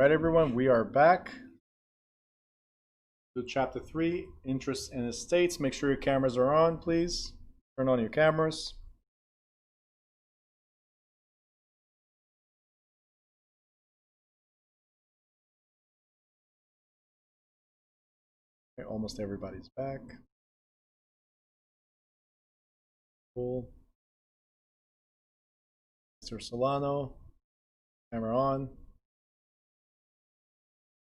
All right, everyone, we are back to chapter 3, Interest in Estates. Make sure your cameras are on, please. Turn on your cameras. Okay, almost everybody's back. Cool. Mr. Solano, camera on.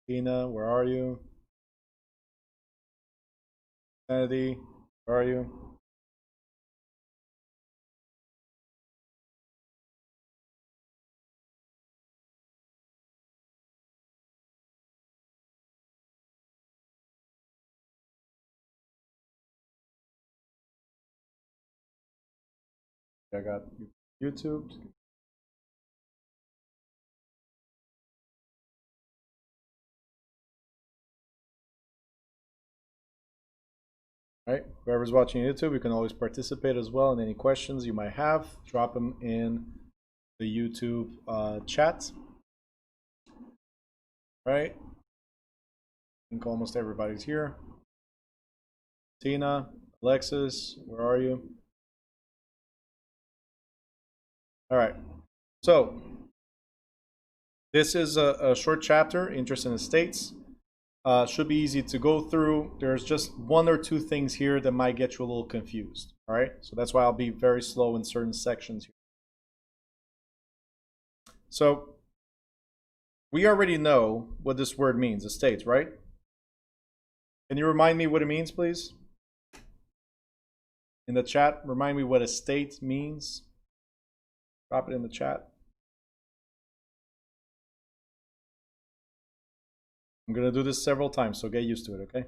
Tina, where are you? Kennedy, where are you? I got YouTube. All right, whoever's watching YouTube, you can always participate as well. And any questions you might have, drop them in the YouTube chat. All right, I think almost everybody's here. Tina, Alexis, where are you? All right, so this is a short chapter, Interest in Estates. Should be easy to go through. There's just one or two things here that might get you a little confused. All right, so that's why I'll be very slow in certain sections here. So we already know what this word means, estates, right? Can you remind me what it means, please? In the chat, remind me what estate means. Drop it in the chat. I'm going to do this several times, so get used to it, okay?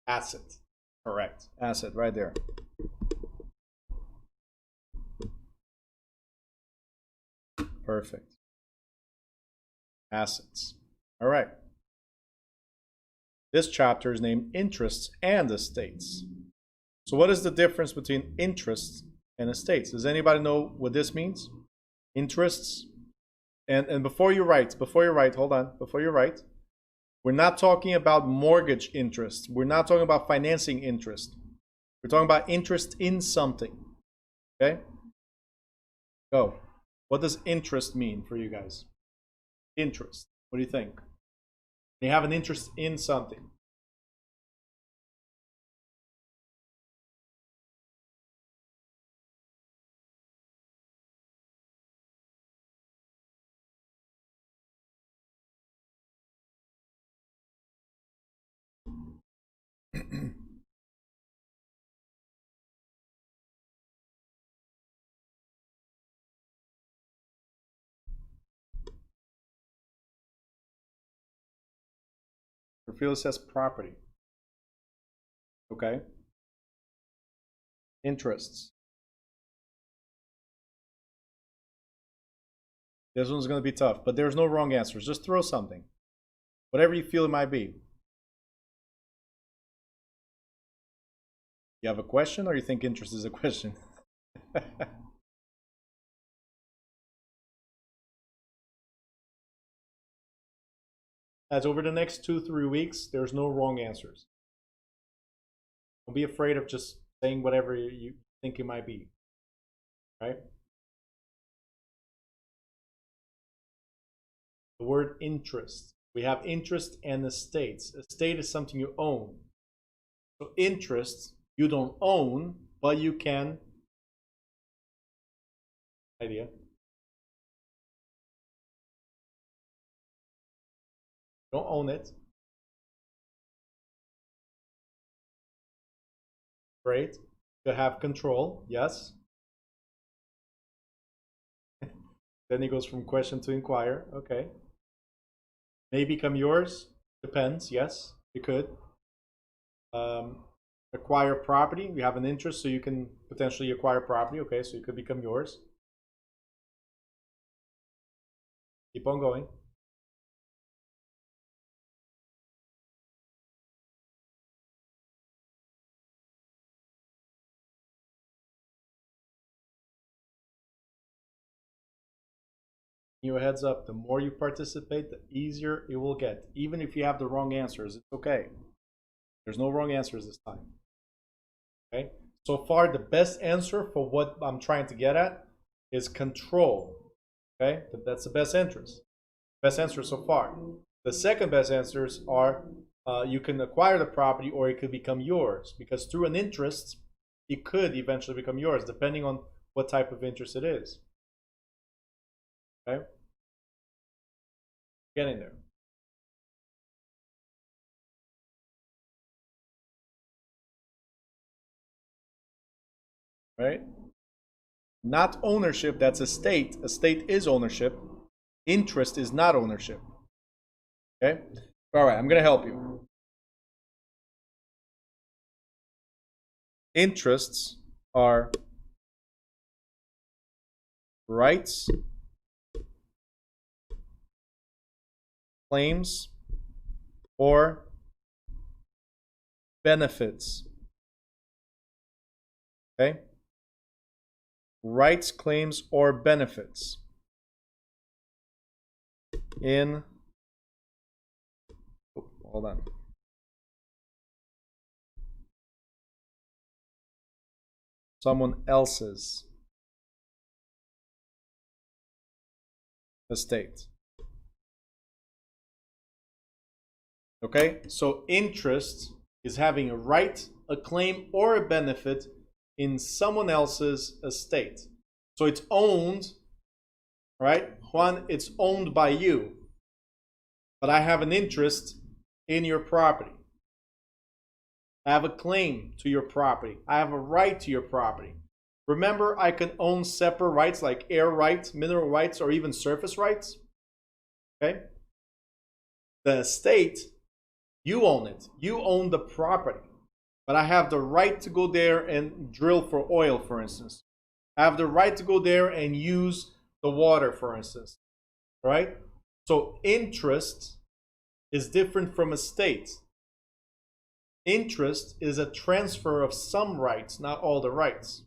Asset. Correct. Asset, right there. Perfect. Assets. All right. This chapter is named Interests and Estates. So what is the difference between interests and estates? Does anybody know what this means? Interests. And before you write, hold on, before you write, we're not talking about mortgage interest. We're not talking about financing interest. We're talking about interest in something. Okay? Go. What does interest mean for you guys? Interest. What do you think? You have an interest in something. Field says property. Okay. Interests. This one's going to be tough, but there's no wrong answers. Just throw something. Whatever you feel it might be. You have a question, or you think interest is a question? As over the next 2-3 weeks, there's no wrong answers. Don't be afraid of just saying whatever you think it might be. Right? The word interest. We have interest and estates. Estate is something you own. So interest, you don't own, but you can. Idea. Don't own it. Great. You have control. Yes. Then it goes from question to inquire. Okay. May become yours. Depends. Yes, you could. Acquire property. You have an interest, so you can potentially acquire property. Okay, so it could become yours. Keep on going. You a heads up, the more you participate, the easier it will get. Even if you have the wrong answers, it's okay. There's no wrong answers this time. Okay? So far, the best answer for what I'm trying to get at is control. Okay? That's the best interest. Best answer so far. The second best answers are you can acquire the property or it could become yours, because through an interest, it could eventually become yours, depending on what type of interest it is. Okay? Get in there. Right? Not ownership, that's estate. Estate is ownership. Interest is not ownership. Okay? All right, I'm going to help you. Interests are rights, claims, or benefits. Okay? Rights, claims, or benefits in, hold on. Someone else's estate. Okay? So interest is having a right, a claim, or a benefit in someone else's estate. So it's owned, right? Juan, it's owned by you. But I have an interest in your property. I have a claim to your property. I have a right to your property. Remember, I can own separate rights like air rights, mineral rights, or even surface rights. Okay? The estate, you own it. You own the property. But I have the right to go there and drill for oil, for instance. I have the right to go there and use the water, for instance. Right? So interest is different from estate. Interest is a transfer of some rights, not all the rights.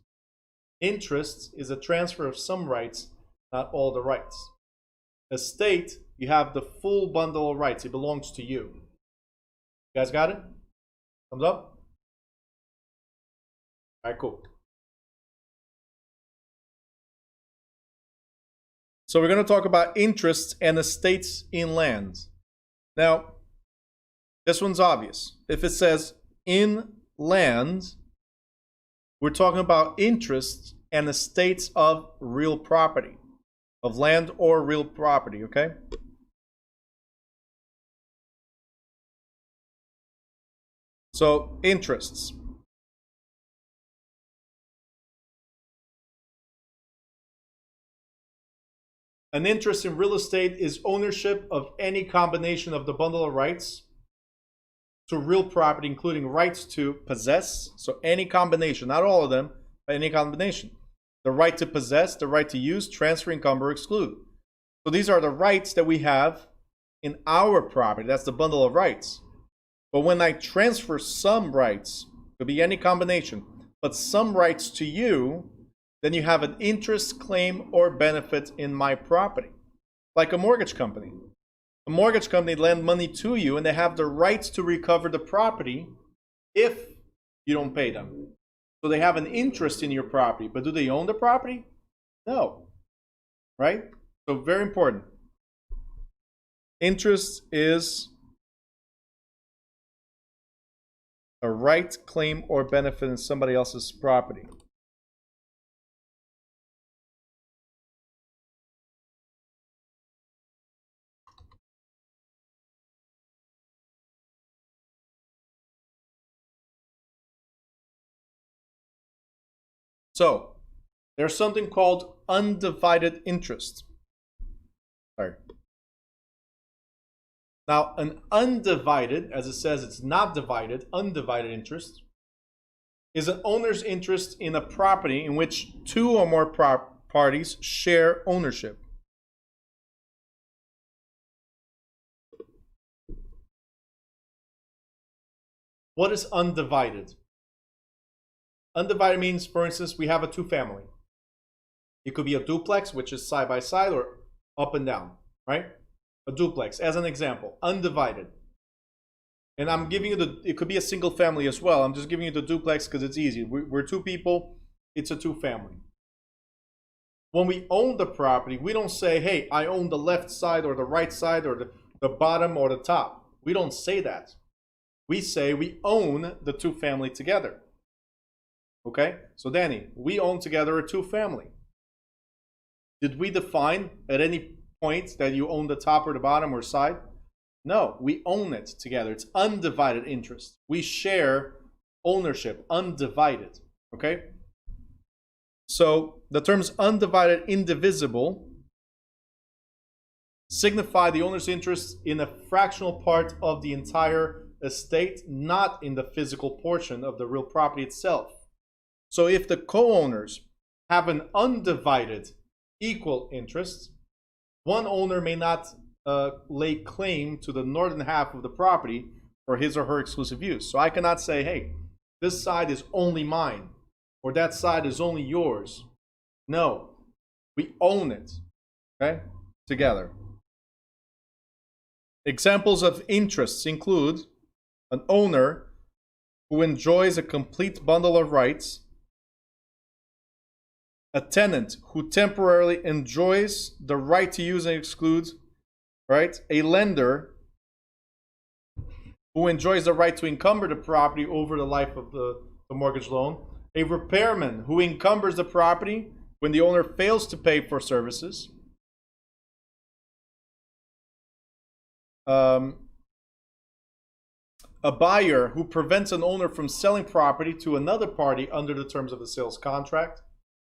Interest is a transfer of some rights, not all the rights. Estate, you have the full bundle of rights. It belongs to you. You guys got it? Thumbs up? All right, cool. So we're going to talk about interests and estates in land. Now, this one's obvious. If it says in land, we're talking about interests and estates of real property, of land or real property, okay? So, interests. An interest in real estate is ownership of any combination of the bundle of rights to real property, including rights to possess. So any combination, not all of them, but any combination. The right to possess, the right to use, transfer, encumber, exclude. So these are the rights that we have in our property. That's the bundle of rights. But when I transfer some rights, it could be any combination, but some rights to you, then you have an interest, claim, or benefit in my property. Like a mortgage company. A mortgage company lend money to you and they have the rights to recover the property if you don't pay them. So they have an interest in your property, but do they own the property? No. Right? So very important. Interest is a right, claim, or benefit in somebody else's property. So, there's something called undivided interest. Sorry. Now, an undivided, as it says, it's not divided, undivided interest, is an owner's interest in a property in which two or more parties share ownership. What is undivided? Undivided means, for instance, we have a two-family. It could be a duplex, which is side by side, or up and down, right? A duplex, as an example, undivided. And I'm giving you it could be a single family as well. I'm just giving you the duplex because it's easy. We're two people, it's a two family. When we own the property, we don't say, hey, I own the left side or the right side or the bottom or the top. We don't say that. We say we own the two family together. Okay? So Danny, we own together a two family. Did we define at any point that you own the top or the bottom or side? No, we own it together. It's undivided interest. We share ownership, undivided. Okay? So the terms undivided, indivisible signify the owner's interest in a fractional part of the entire estate, not in the physical portion of the real property itself. So if the co-owners have an undivided equal interest, one owner may not lay claim to the northern half of the property for his or her exclusive use. So I cannot say, hey, this side is only mine, or that side is only yours. No, we own it, okay, together. Examples of interests include an owner who enjoys a complete bundle of rights, a tenant who temporarily enjoys the right to use and exclude, right? A lender who enjoys the right to encumber the property over the life of the mortgage loan, a repairman who encumbers the property when the owner fails to pay for services, a buyer who prevents an owner from selling property to another party under the terms of the sales contract,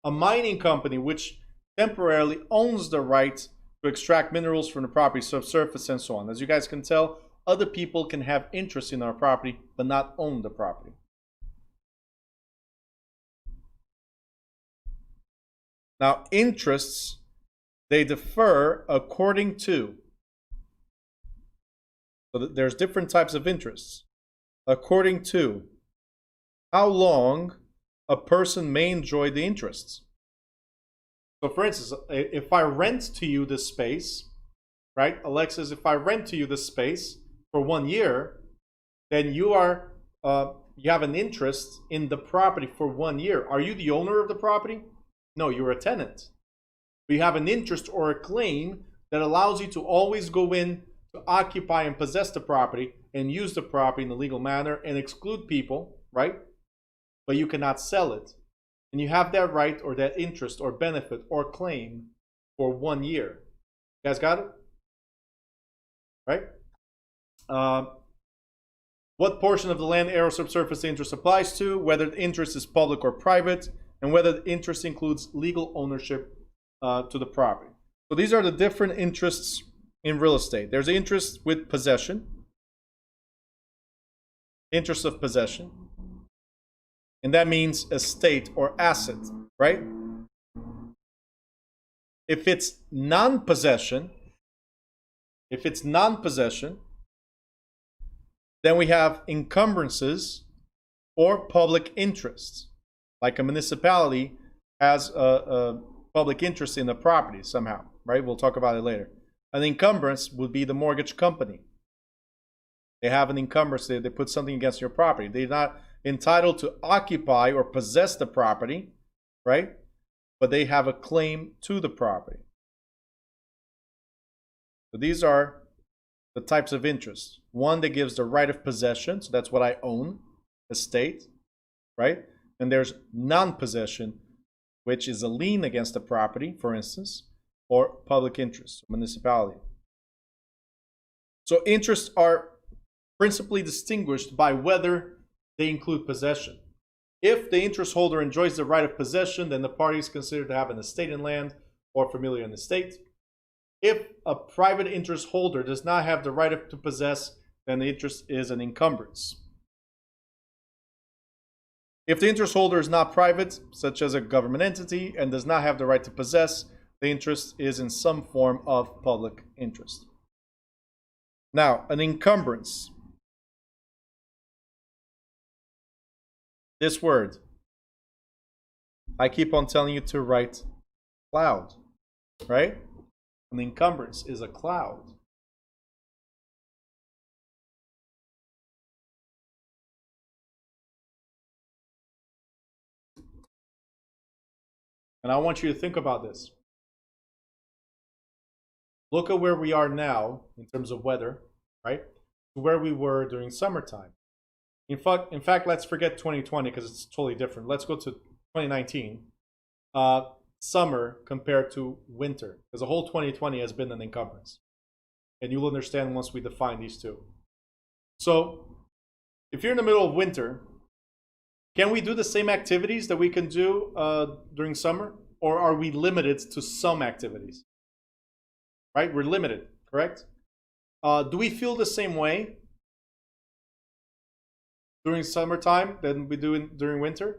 a mining company which temporarily owns the right to extract minerals from the property subsurface, and so on. As you guys can tell, other people can have interest in our property but not own the property. Now, interests, they differ according to, so there's different types of interests, according to how long a person may enjoy the interests. So for instance, if I rent to you this space, right, Alexis, if I rent to you this space for 1 year, then you have an interest in the property for 1 year. Are you the owner of the property? No, you're a tenant. But you have an interest or a claim that allows you to always go in to occupy and possess the property and use the property in a legal manner and exclude people, right? But you cannot sell it. And you have that right or that interest or benefit or claim for 1 year. You guys got it? Right? What portion of the land area subsurface interest applies to, whether the interest is public or private, and whether the interest includes legal ownership to the property. So these are the different interests in real estate. There's interest with possession, interest of possession, and that means estate or asset, right? If it's non-possession, then we have encumbrances or public interests. Like a municipality has a public interest in the property somehow, right? We'll talk about it later. An encumbrance would be the mortgage company. They have an encumbrance, they put something against your property. They're not entitled to occupy or possess the property, right? But they have a claim to the property. So these are the types of interest. One that gives the right of possession, so that's what I own, estate, right? And there's non-possession, which is a lien against the property, for instance, or public interest, municipality. So interests are principally distinguished by whether they include possession. If the interest holder enjoys the right of possession, then the party is considered to have an estate in land or familiar in estate. If a private interest holder does not have the right to possess, then the interest is an encumbrance. If the interest holder is not private, such as a government entity, and does not have the right to possess, the interest is in some form of public interest. Now, an encumbrance. This word, I keep on telling you to write loud, right? An encumbrance is a cloud. And I want you to think about this. Look at where we are now in terms of weather, right? To where we were during summertime. In fact, let's forget 2020 because it's totally different. Let's go to 2019. Summer compared to winter, because the whole 2020 has been an encumbrance. And you'll understand once we define these two. So, if you're in the middle of winter, can we do the same activities that we can do during summer? Or are we limited to some activities? Right? We're limited, correct? Do we feel the same way during summertime than we do during winter?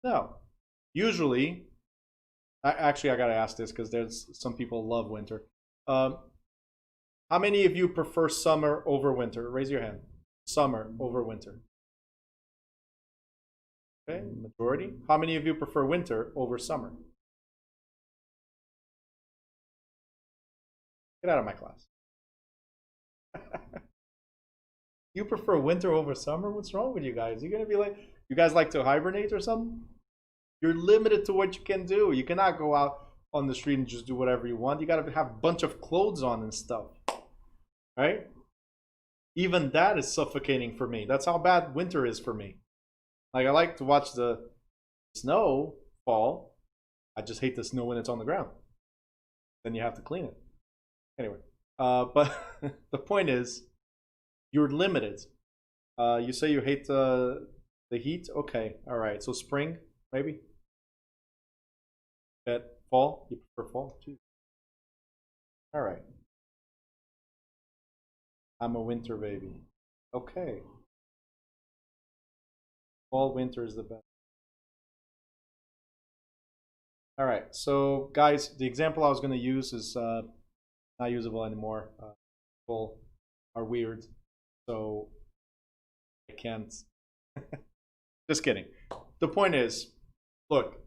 No. Usually, actually I gotta ask this because there's some people love winter. How many of you prefer summer over winter? Raise your hand. Summer over winter. Okay, majority. How many of you prefer winter over summer? Get out of my class. You prefer winter over summer? What's wrong with you guys? You're gonna be like, you guys like to hibernate or something? You're limited to what you can do. You cannot go out on the street and just do whatever you want. You gotta have a bunch of clothes on and stuff, right? Even that is suffocating for me. That's how bad winter is for me. Like, I like to watch the snow fall. I just hate the snow when it's on the ground. Then you have to clean it. Anyway, but the point is, you're limited. You say you hate the heat? Okay, all right. So spring, maybe? Fall? You prefer fall? Jeez. All right. I'm a winter baby. Okay. Fall, winter is the best. All right. So, guys, the example I was going to use is not usable anymore. People are weird. So I can't. Just kidding. The point is, look,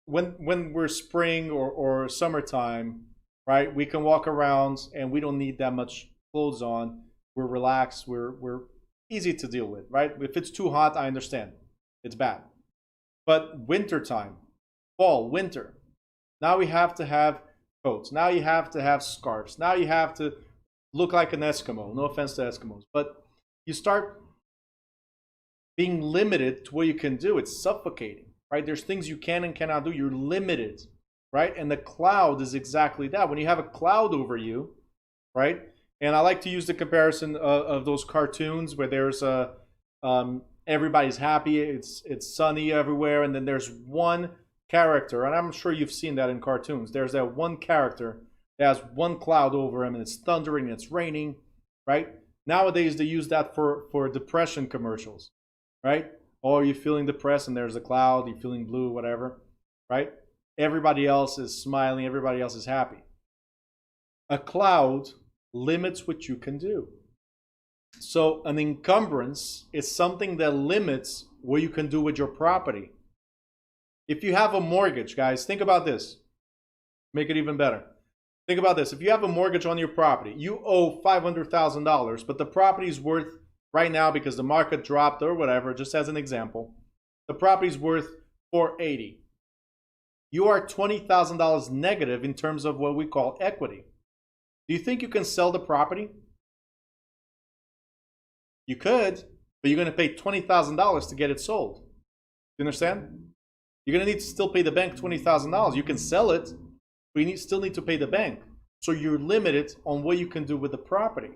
when we're spring or summertime, right? We can walk around and we don't need that much clothes on. We're relaxed. We're easy to deal with, right? If it's too hot, I understand. It's bad. But wintertime, fall, winter, now we have to have coats. Now you have to have scarves. Now you have to look like an Eskimo. No offense to Eskimos, but you start being limited to what you can do. It's suffocating, right? There's things you can and cannot do. You're limited, right? And the cloud is exactly that. When you have a cloud over you, right? And I like to use the comparison of those cartoons where there's everybody's happy, it's sunny everywhere, and then there's one character, and I'm sure you've seen that in cartoons. There's that one character that has one cloud over him, and it's thundering and it's raining, right? Nowadays they use that for depression commercials, right? Oh, you're feeling depressed, and there's a cloud. You're feeling blue, whatever, right? Everybody else is smiling. Everybody else is happy. A cloud limits what you can do. So an encumbrance is something that limits what you can do with your property. If you have a mortgage, guys, think about this. Make it even better. Think about this. If you have a mortgage on your property, you owe $500,000, but the property is worth right now, because the market dropped or whatever, just as an example, the property is worth $480,000. You are $20,000 negative in terms of what we call equity. Do you think you can sell the property? You could, but you're going to pay $20,000 to get it sold. You understand? You're going to need to still pay the bank $20,000. You can sell it, but you still need to pay the bank. So you're limited on what you can do with the property.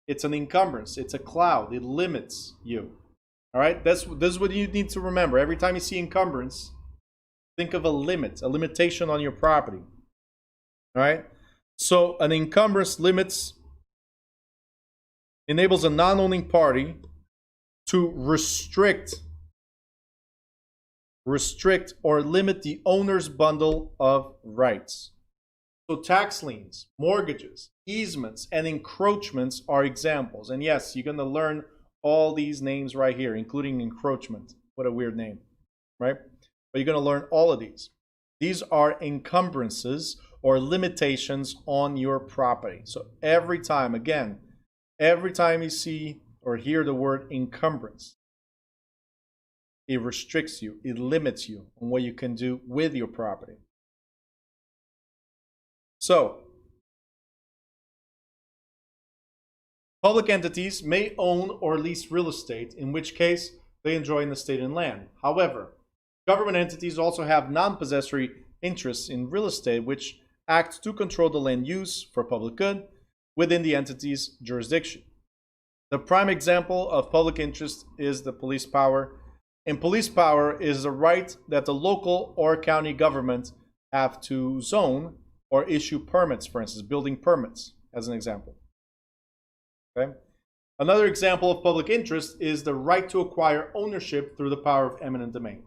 It's an encumbrance. It's a cloud. It limits you. All right? This is what you need to remember. Every time you see encumbrance, think of a limit, a limitation on your property. All right? So an encumbrance enables a non-owning party to restrict or limit the owner's bundle of rights. So tax liens, mortgages, easements, and encroachments are examples. And yes, you're going to learn all these names right here, including encroachment. What a weird name, right? But you're going to learn all of these. These are encumbrances or limitations on your property. So every time, again, every time you see or hear the word encumbrance, it restricts you, it limits you on what you can do with your property. So, public entities may own or lease real estate, in which case they enjoy an estate in land. However, government entities also have non-possessory interests in real estate, which act to control the land use for public good within the entity's jurisdiction. The prime example of public interest is the police power. And police power is the right that the local or county government have to zone or issue permits, for instance, building permits, as an example. Okay? Another example of public interest is the right to acquire ownership through the power of eminent domain.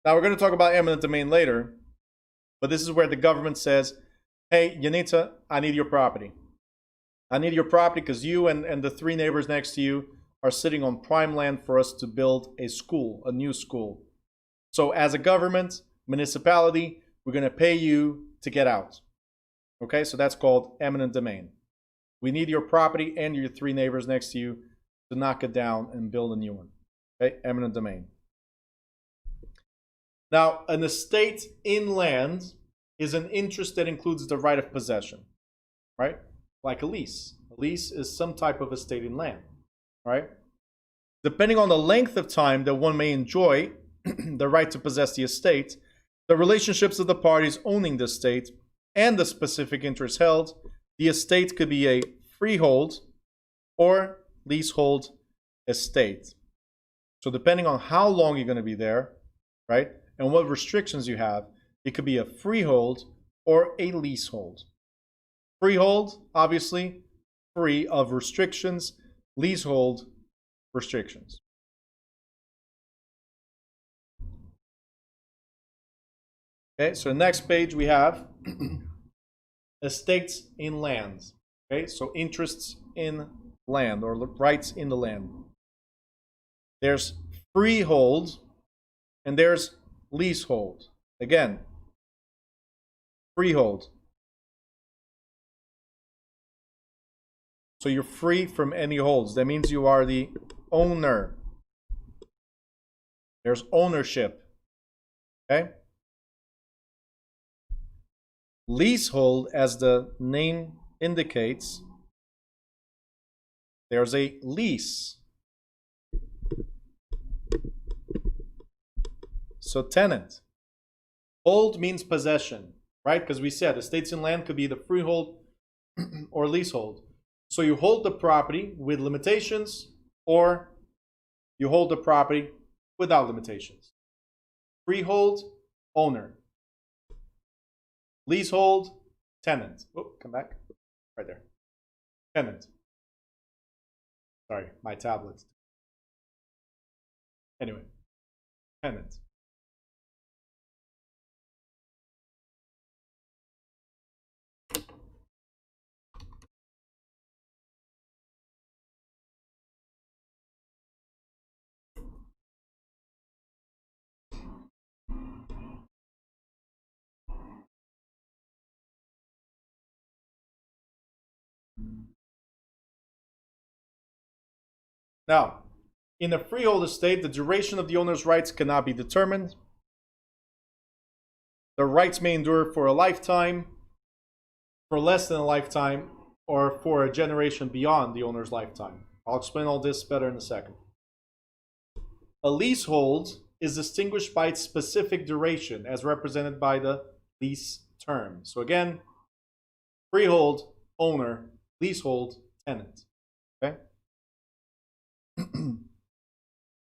Now, we're going to talk about eminent domain later, but this is where the government says, hey, Yanita, I need your property. I need your property because you and the 3 neighbors next to you are sitting on prime land for us to build a school, a new school. So as a government, municipality, we're going to pay you to get out. Okay, so that's called eminent domain. We need your property and your 3 neighbors next to you to knock it down and build a new one. Okay, eminent domain. Now, an estate in land is an interest that includes the right of possession, right? Like a lease. A lease is some type of estate in land, right? Depending on the length of time that one may enjoy the right to possess the estate, the relationships of the parties owning the estate, and the specific interest held, the estate could be a freehold or leasehold estate. So depending on how long you're going to be there, right, and what restrictions you have, it could be a freehold or a leasehold. Freehold, obviously, free of restrictions. Leasehold, restrictions. Okay, so next page we have estates in land. Okay, so interests in land or rights in the land. There's freehold and there's leasehold. Again, freehold. So you're free from any holds. That means you are the owner. There's ownership. Okay? Leasehold, as the name indicates, there's a lease. So tenant. Hold means possession, right? Because we said estates in land could be the freehold or leasehold. So you hold the property with limitations, or you hold the property without limitations. Freehold, owner. Leasehold, tenant. Oh, come back. Right there. Tenant. Sorry, my tablet. Anyway, tenant. Now, in a freehold estate, the duration of the owner's rights cannot be determined. The rights may endure for a lifetime, for less than a lifetime, or for a generation beyond the owner's lifetime. I'll explain all this better in a second. A leasehold is distinguished by its specific duration, as represented by the lease term. So again, freehold, owner, leasehold, tenant. Okay?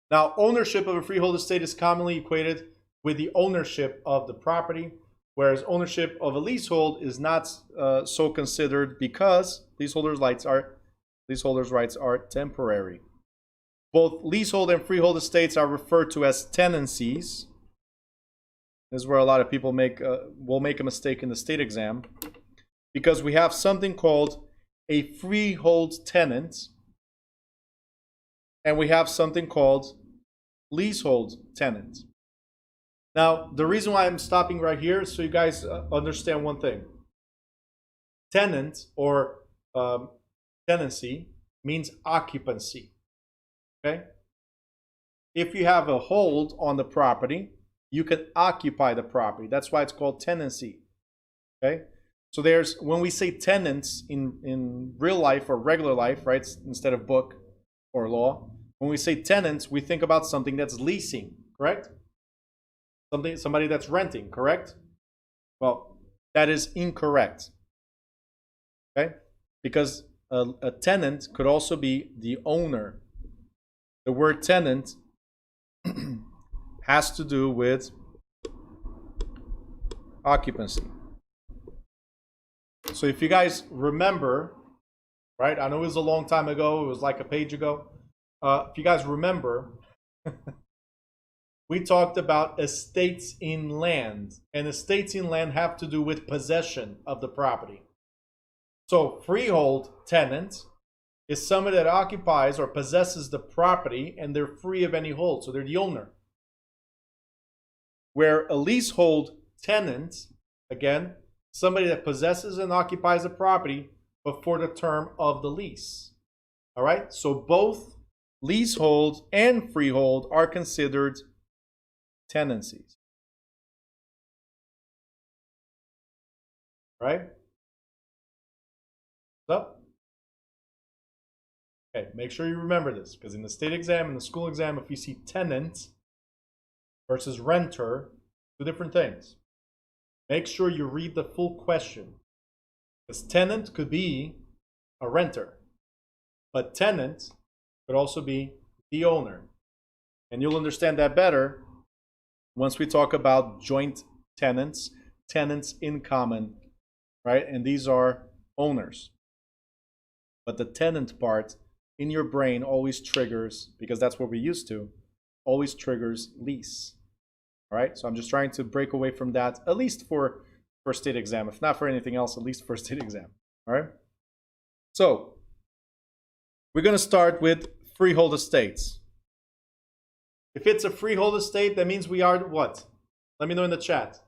Now, ownership of a freehold estate is commonly equated with the ownership of the property, whereas ownership of a leasehold is not so considered because leaseholders' rights are temporary. Both leasehold and freehold estates are referred to as tenancies. This is where a lot of people will make a mistake in the state exam, because we have something called a freehold tenant, and we have something called leasehold tenant. Now, the reason why I'm stopping right here is so you guys understand one thing. Tenant or tenancy means occupancy. Okay? If you have a hold on the property, you can occupy the property. That's why it's called tenancy. Okay? So there's, when we say tenants in real life or regular life, right, instead of book or law, when we say tenants, we think about something that's leasing, correct? Somebody that's renting, correct? Well, that is incorrect. Okay? Because a tenant could also be the owner. The word tenant has to do with occupancy. So if you guys remember, right? I know it was a long time ago. It was like a page ago. If you guys remember, we talked about estates in land. And estates in land have to do with possession of the property. So freehold tenant is somebody that occupies or possesses the property and they're free of any hold. So they're the owner. Where a leasehold tenant, again, somebody that possesses and occupies the property but for the term of the lease. All right? So both leasehold and freehold are considered tenancies. Right? So, okay, make sure you remember this, because in the state exam and the school exam, if you see tenant versus renter, two different things. Make sure you read the full question, because tenant could be a renter, but tenant could also be the owner. And you'll understand that better once we talk about joint tenants, tenants in common, right? And these are owners. But the tenant part in your brain always triggers, because that's what we're used to, always triggers lease. All right, so I'm just trying to break away from that, at least for state exam. If not for anything else, at least for state exam. All right, so we're going to start with freehold estates. If it's a freehold estate, that means we are what? Let me know in the chat.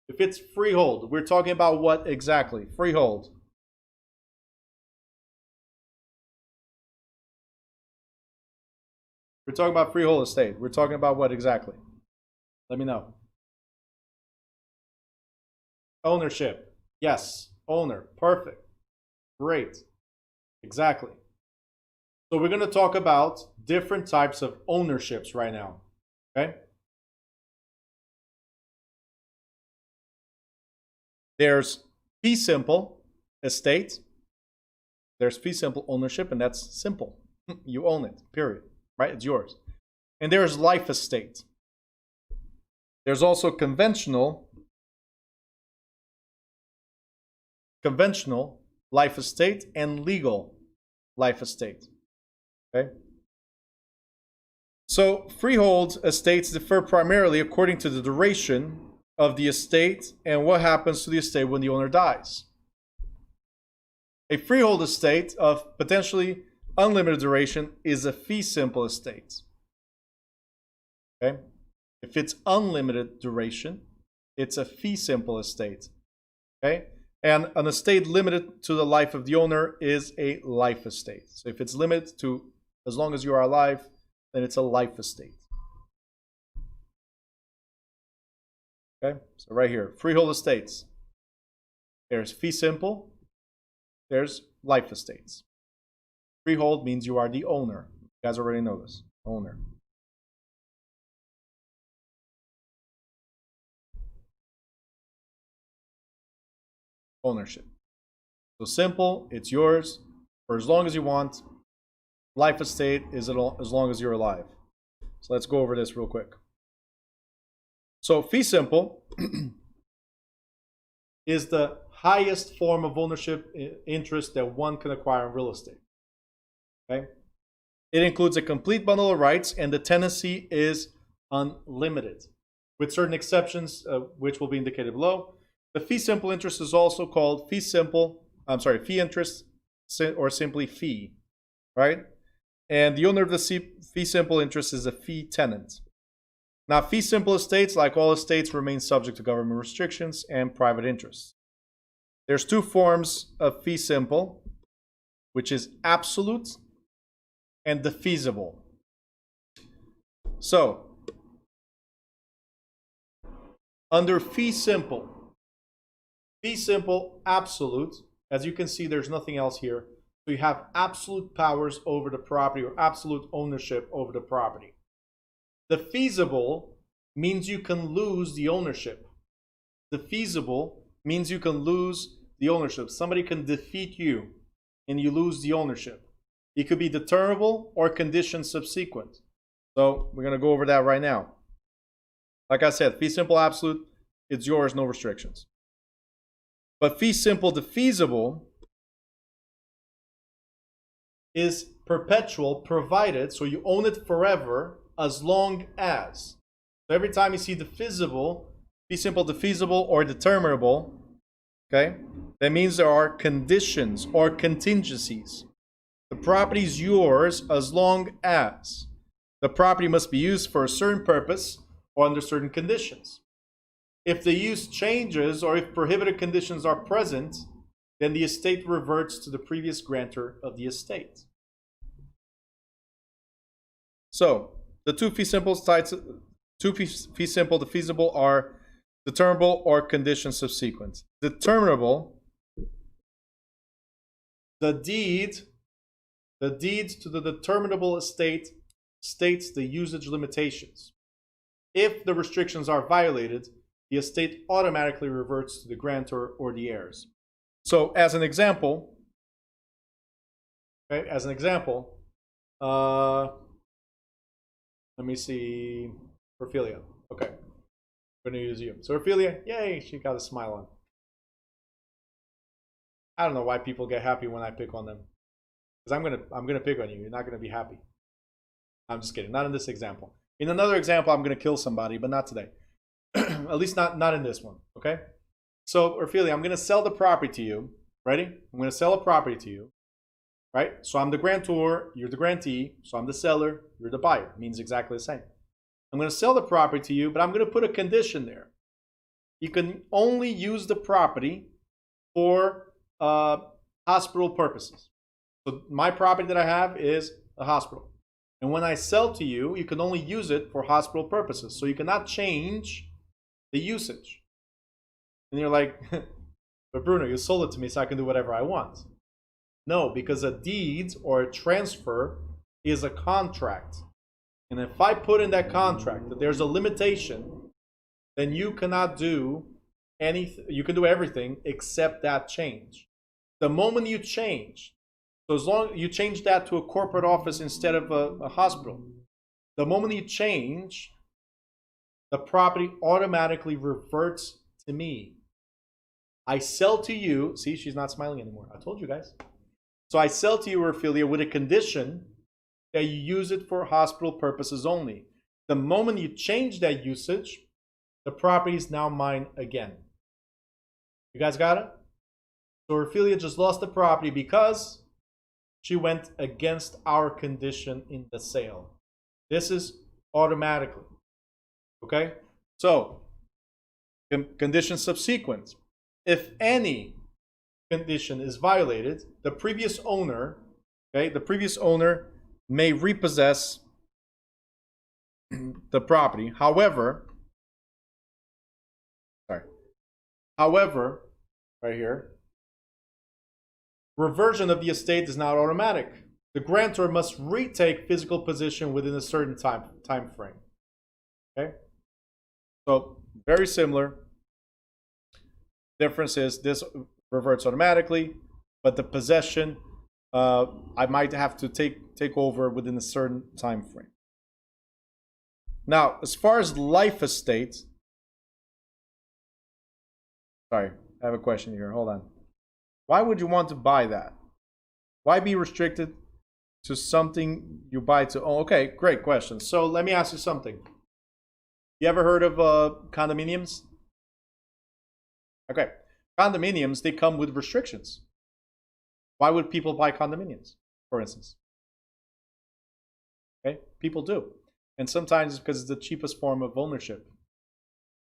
If it's freehold, we're talking about what exactly? Freehold. We're talking about freehold estate. We're talking about what exactly? Let me know. Ownership. Yes. Owner. Perfect. Great. Exactly. So we're going to talk about different types of ownerships right now. Okay? There's fee simple estate. There's fee simple ownership, and that's simple. You own it, period. Right? It's yours. And there's life estate. There's also conventional life estate and legal life estate. Okay? So freehold estates differ primarily according to the duration of the estate and what happens to the estate when the owner dies. A freehold estate of potentially unlimited duration is a fee simple estate. Okay? If it's unlimited duration, it's a fee simple estate. Okay? And an estate limited to the life of the owner is a life estate. So if it's limited to as long as you are alive, then it's a life estate. Okay? So right here, freehold estates. There's fee simple. There's life estates. Freehold means you are the owner. You guys already know this. Owner. Ownership. So simple, it's yours for as long as you want. Life estate is as long as you're alive. So let's go over this real quick. So fee simple is the highest form of ownership interest that one can acquire in real estate. Okay? It includes a complete bundle of rights, and the tenancy is unlimited, with certain exceptions, which will be indicated below. The fee simple interest is also called fee interest, or simply fee, right? And the owner of the fee simple interest is a fee tenant. Now, fee simple estates, like all estates, remain subject to government restrictions and private interests. There's two forms of fee simple, which is absolute and defeasible. So, under fee simple absolute, as you can see, there's nothing else here. So you have absolute powers over the property or absolute ownership over the property. The feasible means you can lose the ownership. The feasible means you can lose the ownership. Somebody can defeat you and you lose the ownership. It could be determinable or condition subsequent. So we're going to go over that right now. Like I said, fee simple absolute, it's yours, no restrictions. But fee simple defeasible is perpetual, provided, so you own it forever, as long as. So every time you see defeasible, fee simple defeasible or determinable, okay, that means there are conditions or contingencies. The property is yours as long as the property must be used for a certain purpose or under certain conditions. If the use changes or if prohibited conditions are present, then the estate reverts to the previous grantor of the estate. So, the two fee simple defeasible are determinable or condition subsequent. Determinable, the deed to the determinable estate states the usage limitations. If the restrictions are violated, the estate automatically reverts to the grantor or the heirs. So, as an example, let me see, Ophelia. Okay, I'm going to use you. So, Ophelia, yay, she got a smile on. I don't know why people get happy when I pick on them. Because I'm gonna pick on you. You're not gonna be happy. I'm just kidding. Not in this example. In another example, I'm gonna kill somebody, but not today. At least not in this one. Okay. So, Ophelia, I'm gonna sell the property to you. Ready? I'm gonna sell a property to you. Right? So I'm the grantor, you're the grantee. So I'm the seller, you're the buyer. It means exactly the same. I'm gonna sell the property to you, but I'm gonna put a condition there. You can only use the property for hospital purposes. So my property that I have is a hospital. And when I sell to you, you can only use it for hospital purposes. So you cannot change the usage. And you're like, but Bruno, you sold it to me so I can do whatever I want. No, because a deed or a transfer is a contract. And if I put in that contract that there's a limitation, then you cannot do anything. You can do everything except that change. The moment you change, so as long as you change that to a corporate office instead of a hospital, the moment you change, the property automatically reverts to me. I sell to you. See, she's not smiling anymore. I told you guys. So I sell to you, Ophelia, with a condition that you use it for hospital purposes only. The moment you change that usage, the property is now mine again. You guys got it? So Ophelia just lost the property because she went against our condition in the sale. This is automatically. Okay? So, condition subsequent. If any condition is violated, the previous owner, okay, the previous owner may repossess the property. However, right here, reversion of the estate is not automatic. The grantor must retake physical possession within a certain time frame. Okay? So, very similar. Difference is this reverts automatically, but the possession, I might have to take over within a certain time frame. Now, as far as life estate, sorry, I have a question here. Hold on. Why would you want to buy that? Why be restricted to something you buy to own? Okay, great question. So let me ask you something. You ever heard of condominiums? Okay. Condominiums, they come with restrictions. Why would people buy condominiums, for instance? Okay, people do. And sometimes it's because it's the cheapest form of ownership.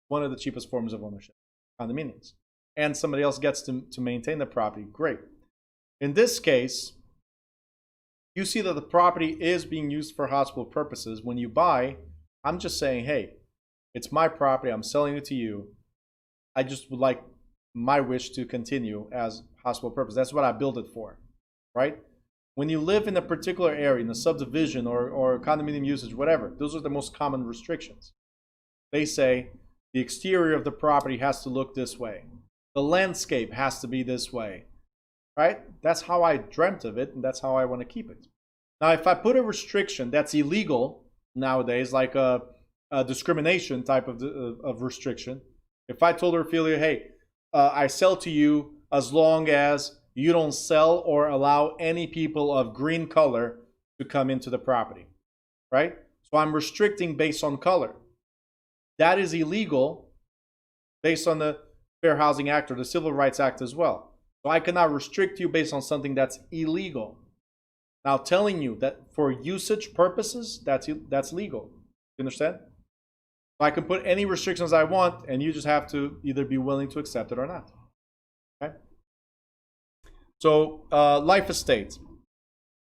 One of the cheapest forms of ownership, condominiums. And somebody else gets to maintain the property. Great. In this case, you see that the property is being used for hospital purposes. When you buy, I'm just saying, hey, it's my property. I'm selling it to you. I just would like my wish to continue as hospital purpose. That's what I built it for, right? When you live in a particular area, in a subdivision or condominium usage, whatever, those are the most common restrictions. They say the exterior of the property has to look this way. The landscape has to be this way, right? That's how I dreamt of it, and that's how I want to keep it. Now, if I put a restriction that's illegal nowadays, like a discrimination type of restriction, if I told Ophelia, hey, I sell to you as long as you don't sell or allow any people of green color to come into the property, right? So I'm restricting based on color. That is illegal based on the Fair Housing Act or the Civil Rights Act as well. So I cannot restrict you based on something that's illegal. Now, telling you that for usage purposes, that's legal. You understand? So I can put any restrictions I want, and you just have to either be willing to accept it or not. Okay? So, life estate.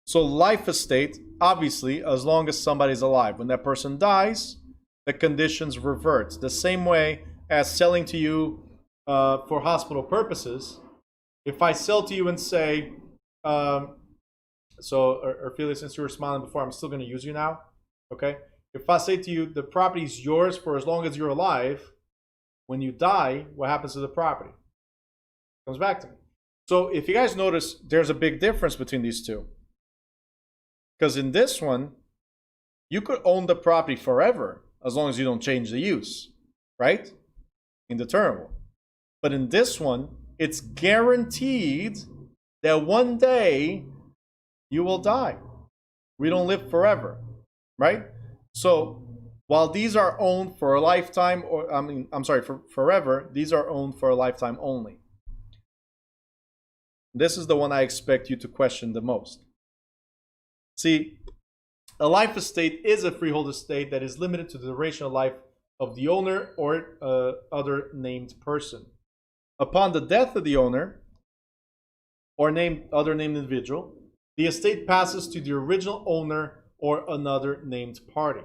So, life estate, obviously, as long as somebody's alive. When that person dies, the conditions revert. The same way as selling to you for hospital purposes. If I sell to you and say, Ophelia, since you were smiling before, I'm still going to use you now. Okay? If I say to you, the property is yours for as long as you're alive, when you die, what happens to the property? It comes back to me. So if you guys notice, there's a big difference between these two. Because in this one, you could own the property forever as long as you don't change the use, right? Indeterminable. But in this one, it's guaranteed that one day you will die. We don't live forever, right? So while these are owned for a lifetime, for forever, these are owned for a lifetime only. This is the one I expect you to question the most. See, a life estate is a freehold estate that is limited to the duration of life of the owner or other named person. Upon the death of the owner or other named individual, the estate passes to the original owner or another named party.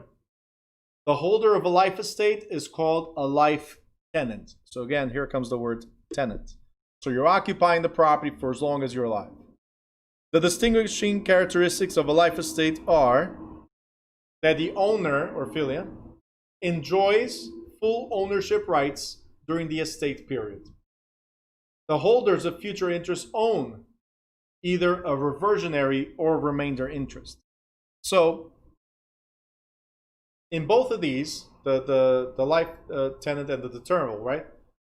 The holder of a life estate is called a life tenant. So again, here comes the word tenant. So you're occupying the property for as long as you're alive. The distinguishing characteristics of a life estate are that the owner, or Ophelia, enjoys full ownership rights during the estate period. The holders of future interests own either a reversionary or remainder interest. So, in both of these, the life tenant and the determinable, right?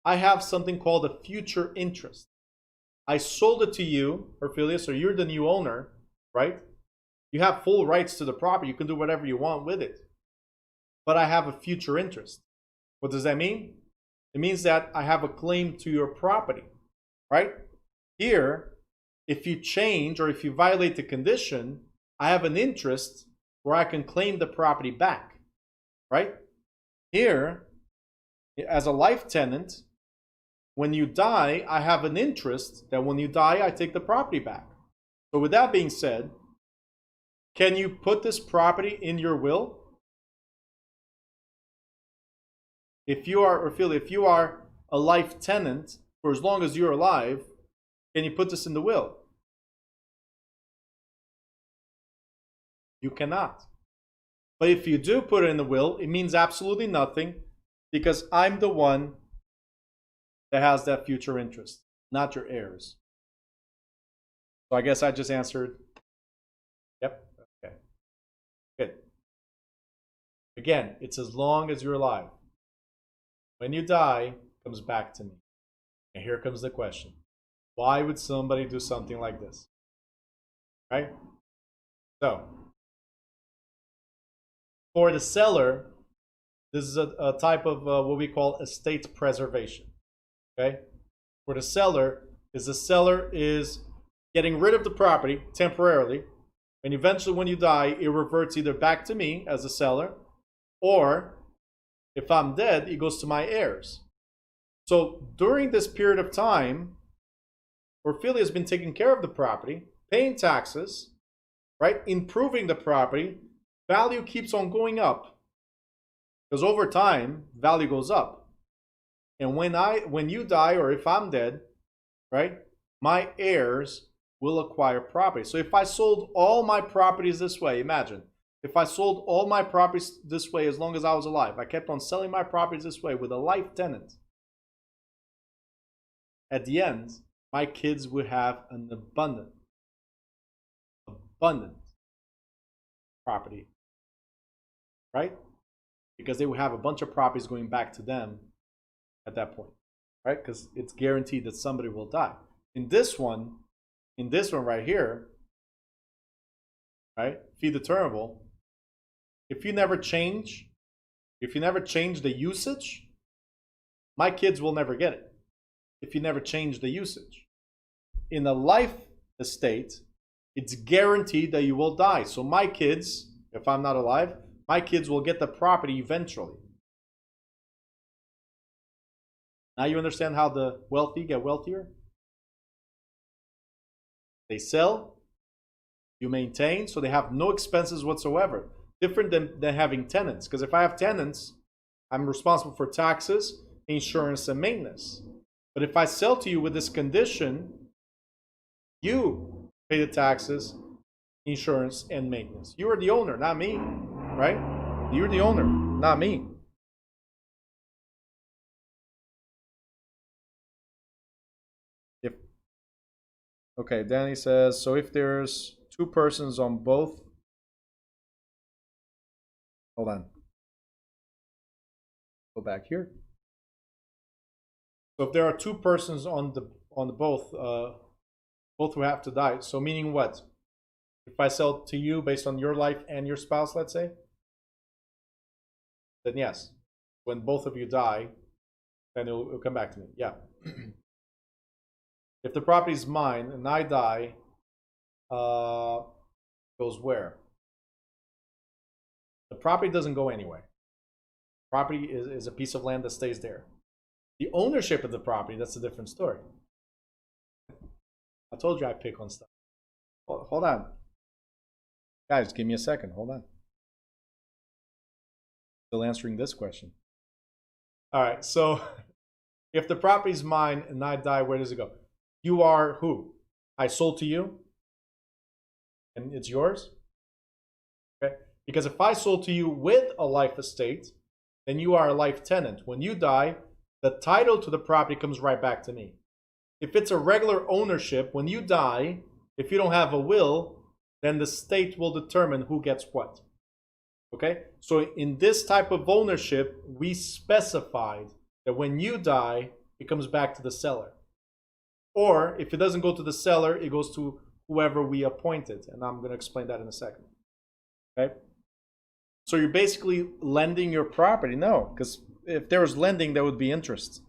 I have something called a future interest. I sold it to you, Ophelia, so you're the new owner, right? You have full rights to the property. You can do whatever you want with it. But I have a future interest. What does that mean? It means that I have a claim to your property, right? Here, if you change or if you violate the condition, I have an interest where I can claim the property back, right? Here, as a life tenant, when you die, I have an interest that when you die, I take the property back. So with that being said, can you put this property in your will? If you are, Ophelia, if you are a life tenant for as long as you're alive, can you put this in the will? You cannot. But if you do put it in the will, it means absolutely nothing because I'm the one that has that future interest, not your heirs. So I guess I just answered. Yep. Okay. Good. Again, it's as long as you're alive. When you die, it comes back to me. And here comes the question. Why would somebody do something like this? Right? So, for the seller, this is a type of what we call estate preservation. Okay? For the seller is getting rid of the property temporarily, and eventually when you die, it reverts either back to me as a seller Or if I'm dead, it goes to my heirs. So during this period of time, Ophelia has been taking care of the property, paying taxes, right? Improving the property. Value keeps on going up. Because over time, value goes up. And when you die, or if I'm dead, right, my heirs will acquire property. So if I sold all my properties this way, imagine, if I sold all my properties this way as long as I was alive, I kept on selling my properties this way with a life tenant. At the end, my kids would have an abundant property, right? Because they would have a bunch of properties going back to them at that point, right? Because it's guaranteed that somebody will die. In this one right here, right? Fee determinable. If you never change the usage, my kids will never get it. If you never change the usage. In a life estate, it's guaranteed that you will die. So my kids, if I'm not alive, my kids will get the property eventually. Now you understand how the wealthy get wealthier? They sell, you maintain, so they have no expenses whatsoever. Different than having tenants. Because if I have tenants, I'm responsible for taxes, insurance, and maintenance. But if I sell to you with this condition, you pay the taxes, insurance, and maintenance. You are the owner, not me, right? You're the owner, not me. Okay, Danny says, so if there's two persons on both, hold on. Go back here. So if there are two persons on the both will have to die. So meaning what? If I sell to you based on your life and your spouse, let's say, then yes. When both of you die, then it'll come back to me. Yeah. If the property is mine and I die, goes where? The property doesn't go anywhere. Property is a piece of land that stays there. The ownership of the property, that's a different story. I told you I pick on stuff. Hold on. Guys, give me a second. Hold on. Still answering this question. All right, so if the property is mine and I die, where does it go? You are who? I sold to you and it's yours? Okay. Because if I sold to you with a life estate, then you are a life tenant. When you die, the title to the property comes right back to me. If it's a regular ownership, when you die, if you don't have a will, then the state will determine who gets what. Okay? So in this type of ownership, we specified that when you die, it comes back to the seller. Or if it doesn't go to the seller, it goes to whoever we appointed. And I'm going to explain that in a second. Okay? So you're basically lending your property. No, because if there was lending, there would be interest.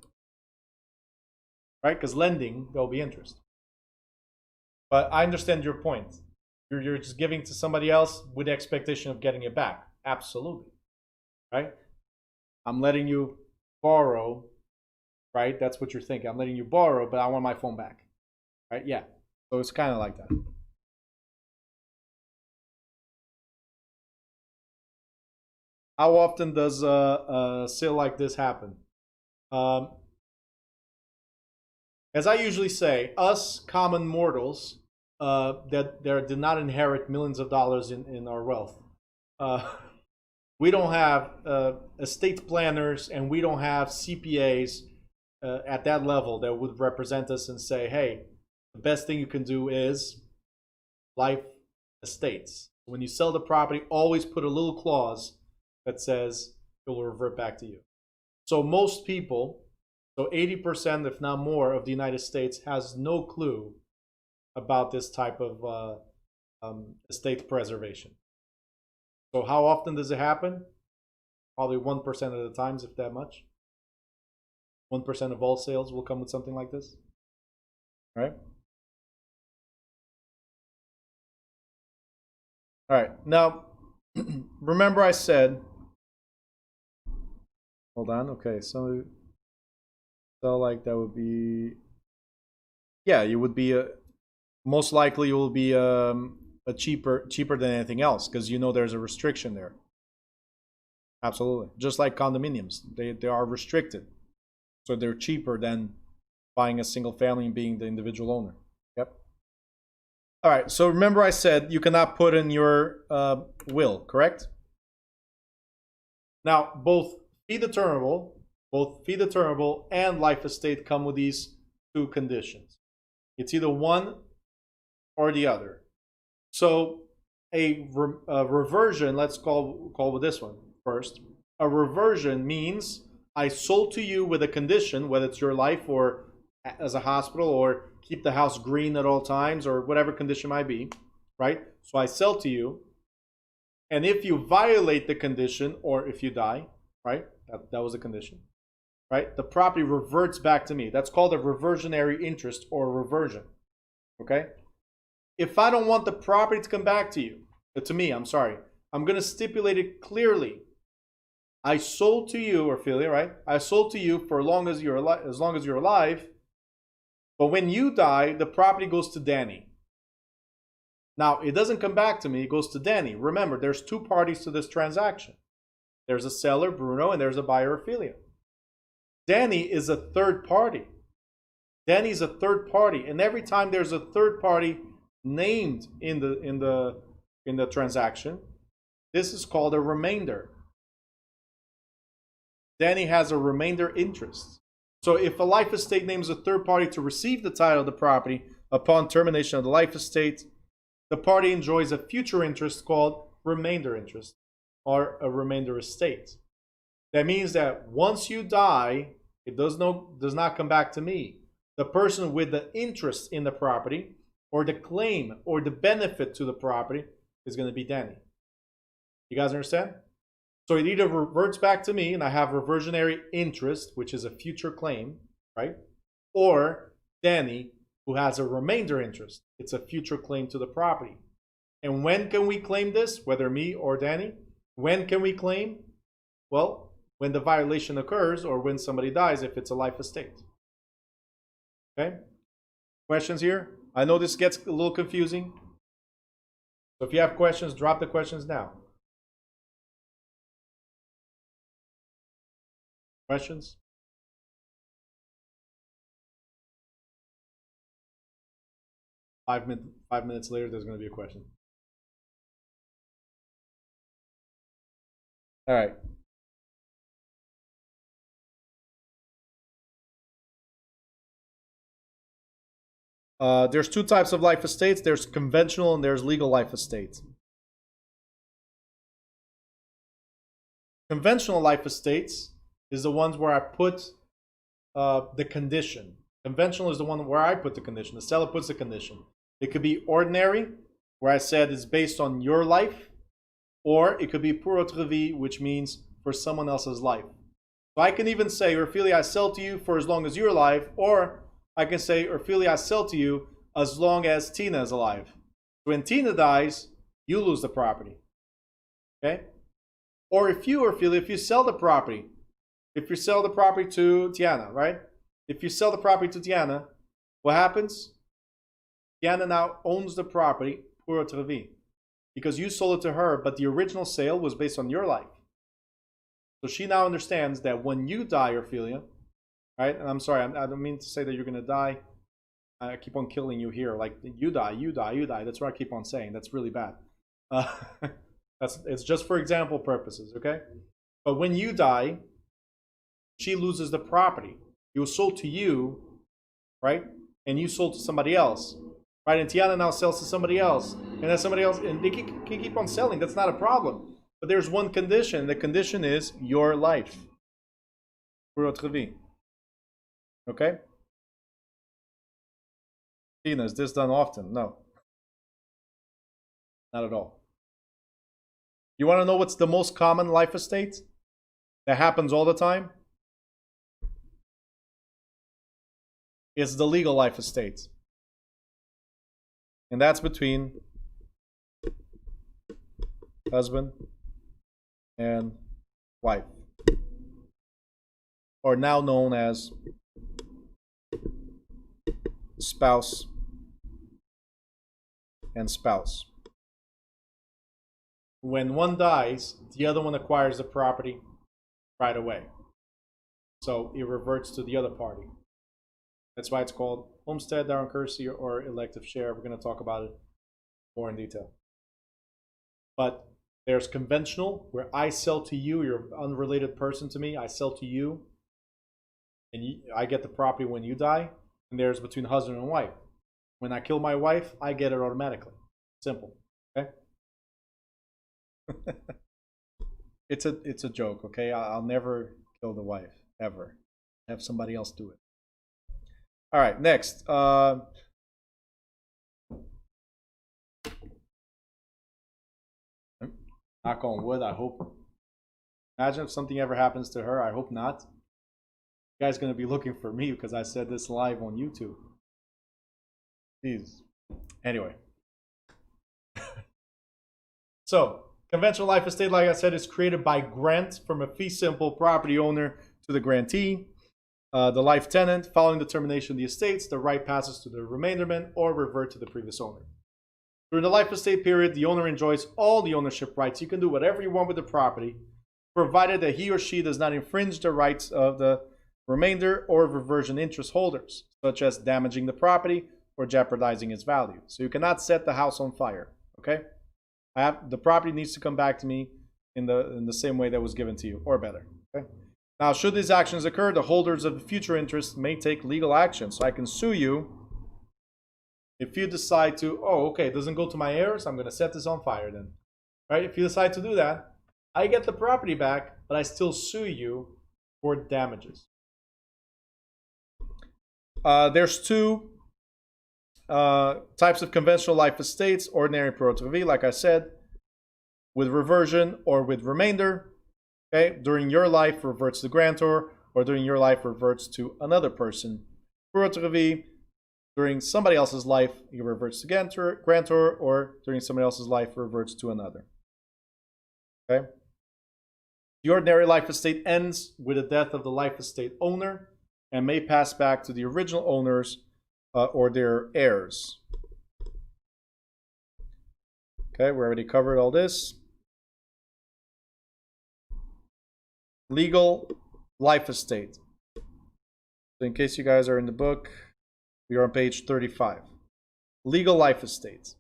Right? Because lending, there'll be interest. But I understand your point. You're just giving to somebody else with the expectation of getting it back. Absolutely. Right? I'm letting you borrow. Right? That's what you're thinking. I'm letting you borrow, but I want my phone back. Right? Yeah. So it's kind of like that. How often does a sale like this happen? As I usually say, us common mortals that did not inherit millions of dollars in our wealth. We don't have estate planners and we don't have CPAs at that level that would represent us and say, hey, the best thing you can do is life estates. When you sell the property, always put a little clause that says it will revert back to you. So most people, so 80%, if not more, of the United States has no clue about this type of estate preservation. So how often does it happen? Probably 1% of the times, if that much. 1% of all sales will come with something like this. All right? All right. Now, remember I said hold on. Okay, so like that would be, yeah, you would be most likely you will be a cheaper than anything else because you know there's a restriction there. Absolutely, just like condominiums, they are restricted, so they're cheaper than buying a single family and being the individual owner. Yep. All right. So remember, I said you cannot put in your will, correct? Now, both fee determinable and life estate come with these two conditions. It's either one or the other. So a reversion, let's call with this one first. A reversion means I sold to you with a condition, whether it's your life or as a hospital or keep the house green at all times or whatever condition might be, right? So I sell to you, and if you violate the condition or if you die, right? That was a condition, right? The property reverts back to me. That's called a reversionary interest or reversion, okay? If I don't want the property to come back to you, to me, I'm sorry, I'm going to stipulate it clearly. I sold to you, Ophelia, right? I sold to you for as long as you're alive. But when you die, the property goes to Danny. Now, it doesn't come back to me, it goes to Danny. Remember, there's two parties to this transaction. There's a seller, Bruno, and there's a buyer, Ophelia. Danny is a third party. Danny's a third party, and every time there's a third party named in the transaction, this is called a remainder. Danny has a remainder interest. So if a life estate names a third party to receive the title of the property upon termination of the life estate, the party enjoys a future interest called remainder interest or a remainder estate. That means that once you die, it does not come back to me. The person with the interest in the property or the claim or the benefit to the property is going to be Danny. You guys understand? So it either reverts back to me and I have reversionary interest, which is a future claim, right? Or Danny, who has a remainder interest. It's a future claim to the property. And when can we claim this, whether me or Danny? When can we claim? Well, when the violation occurs or when somebody dies, if it's a life estate. Okay? Questions here? I know this gets a little confusing. So if you have questions, drop the questions now. Questions? Five minutes later, there's going to be a question. All right. There's two types of life estates. There's conventional and there's legal life estates. Conventional life estates is the ones where I put the condition. Conventional is the one where I put the condition. The seller puts the condition. It could be ordinary, where I said it's based on your life, or it could be pour autre vie, which means for someone else's life. So I can even say, Ophelia, I sell to you for as long as you're alive, or I can say, Ophelia, I sell to you as long as Tina is alive. So when Tina dies, you lose the property. Okay? Or if you, Ophelia, if you sell the property, if you sell the property to Tiana, right? If you sell the property to Tiana, what happens? Tiana now owns the property, pour autre vie, because you sold it to her, but the original sale was based on your life. So she now understands that when you die, Ophelia, right? And I'm sorry, I don't mean to say that you're going to die. I keep on killing you here. Like, you die, you die, you die. That's what I keep on saying. That's really bad. It's just for example purposes, okay? But when you die, she loses the property. It was sold to you, right? And you sold to somebody else, right? And Tiana now sells to somebody else. And then somebody else, and they can keep on selling. That's not a problem. But there's one condition. The condition is your life. Pour autre vie. Okay? Tina, is this done often? No. Not at all. You want to know what's the most common life estate that happens all the time? It's the legal life estate. And that's between husband and wife. are now known as spouse and spouse. When one dies, the other one acquires the property right away. So it reverts to the other party. That's why it's called homestead, dower and courtesy, or elective share. We're going to talk about it more in detail. But there's conventional, where I sell to you, you're an unrelated person to me, I sell to you, and I get the property when you die. And there's between husband and wife. When I kill my wife, I get it automatically. Simple. Okay? It's a joke, okay? I'll never kill the wife, ever. Have somebody else do it. All right, next. Knock on wood, I hope. Imagine if something ever happens to her. I hope not. You guys going to be looking for me because I said this live on YouTube. Jeez. Anyway. So, conventional life estate, like I said, is created by grant from a fee simple property owner to the grantee. The life tenant, following the termination of the estates, the right passes to the remainderment or revert to the previous owner. During the life estate period, the owner enjoys all the ownership rights. You can do whatever you want with the property, provided that he or she does not infringe the rights of the remainder or reversion interest holders, such as damaging the property or jeopardizing its value. So you cannot set the house on fire, okay? The property needs to come back to me in the same way that was given to you, or better, okay? Now, should these actions occur, the holders of the future interest may take legal action. So I can sue you if you decide to, oh, okay, it doesn't go to my heirs, I'm going to set this on fire then. Right? If you decide to do that, I get the property back, but I still sue you for damages. There's two types of conventional life estates: ordinary pro rata vie, like I said, with reversion or with remainder. Okay, during your life reverts to the grantor, or during your life reverts to another person. Pro rata vie, during somebody else's life, it reverts to grantor, or during somebody else's life reverts to another. Okay. The ordinary life estate ends with the death of the life estate owner and may pass back to the original owners or their heirs. Okay, we already covered all this. Legal life estate. So in case you guys are in the book, we are on page 35. Legal life estate.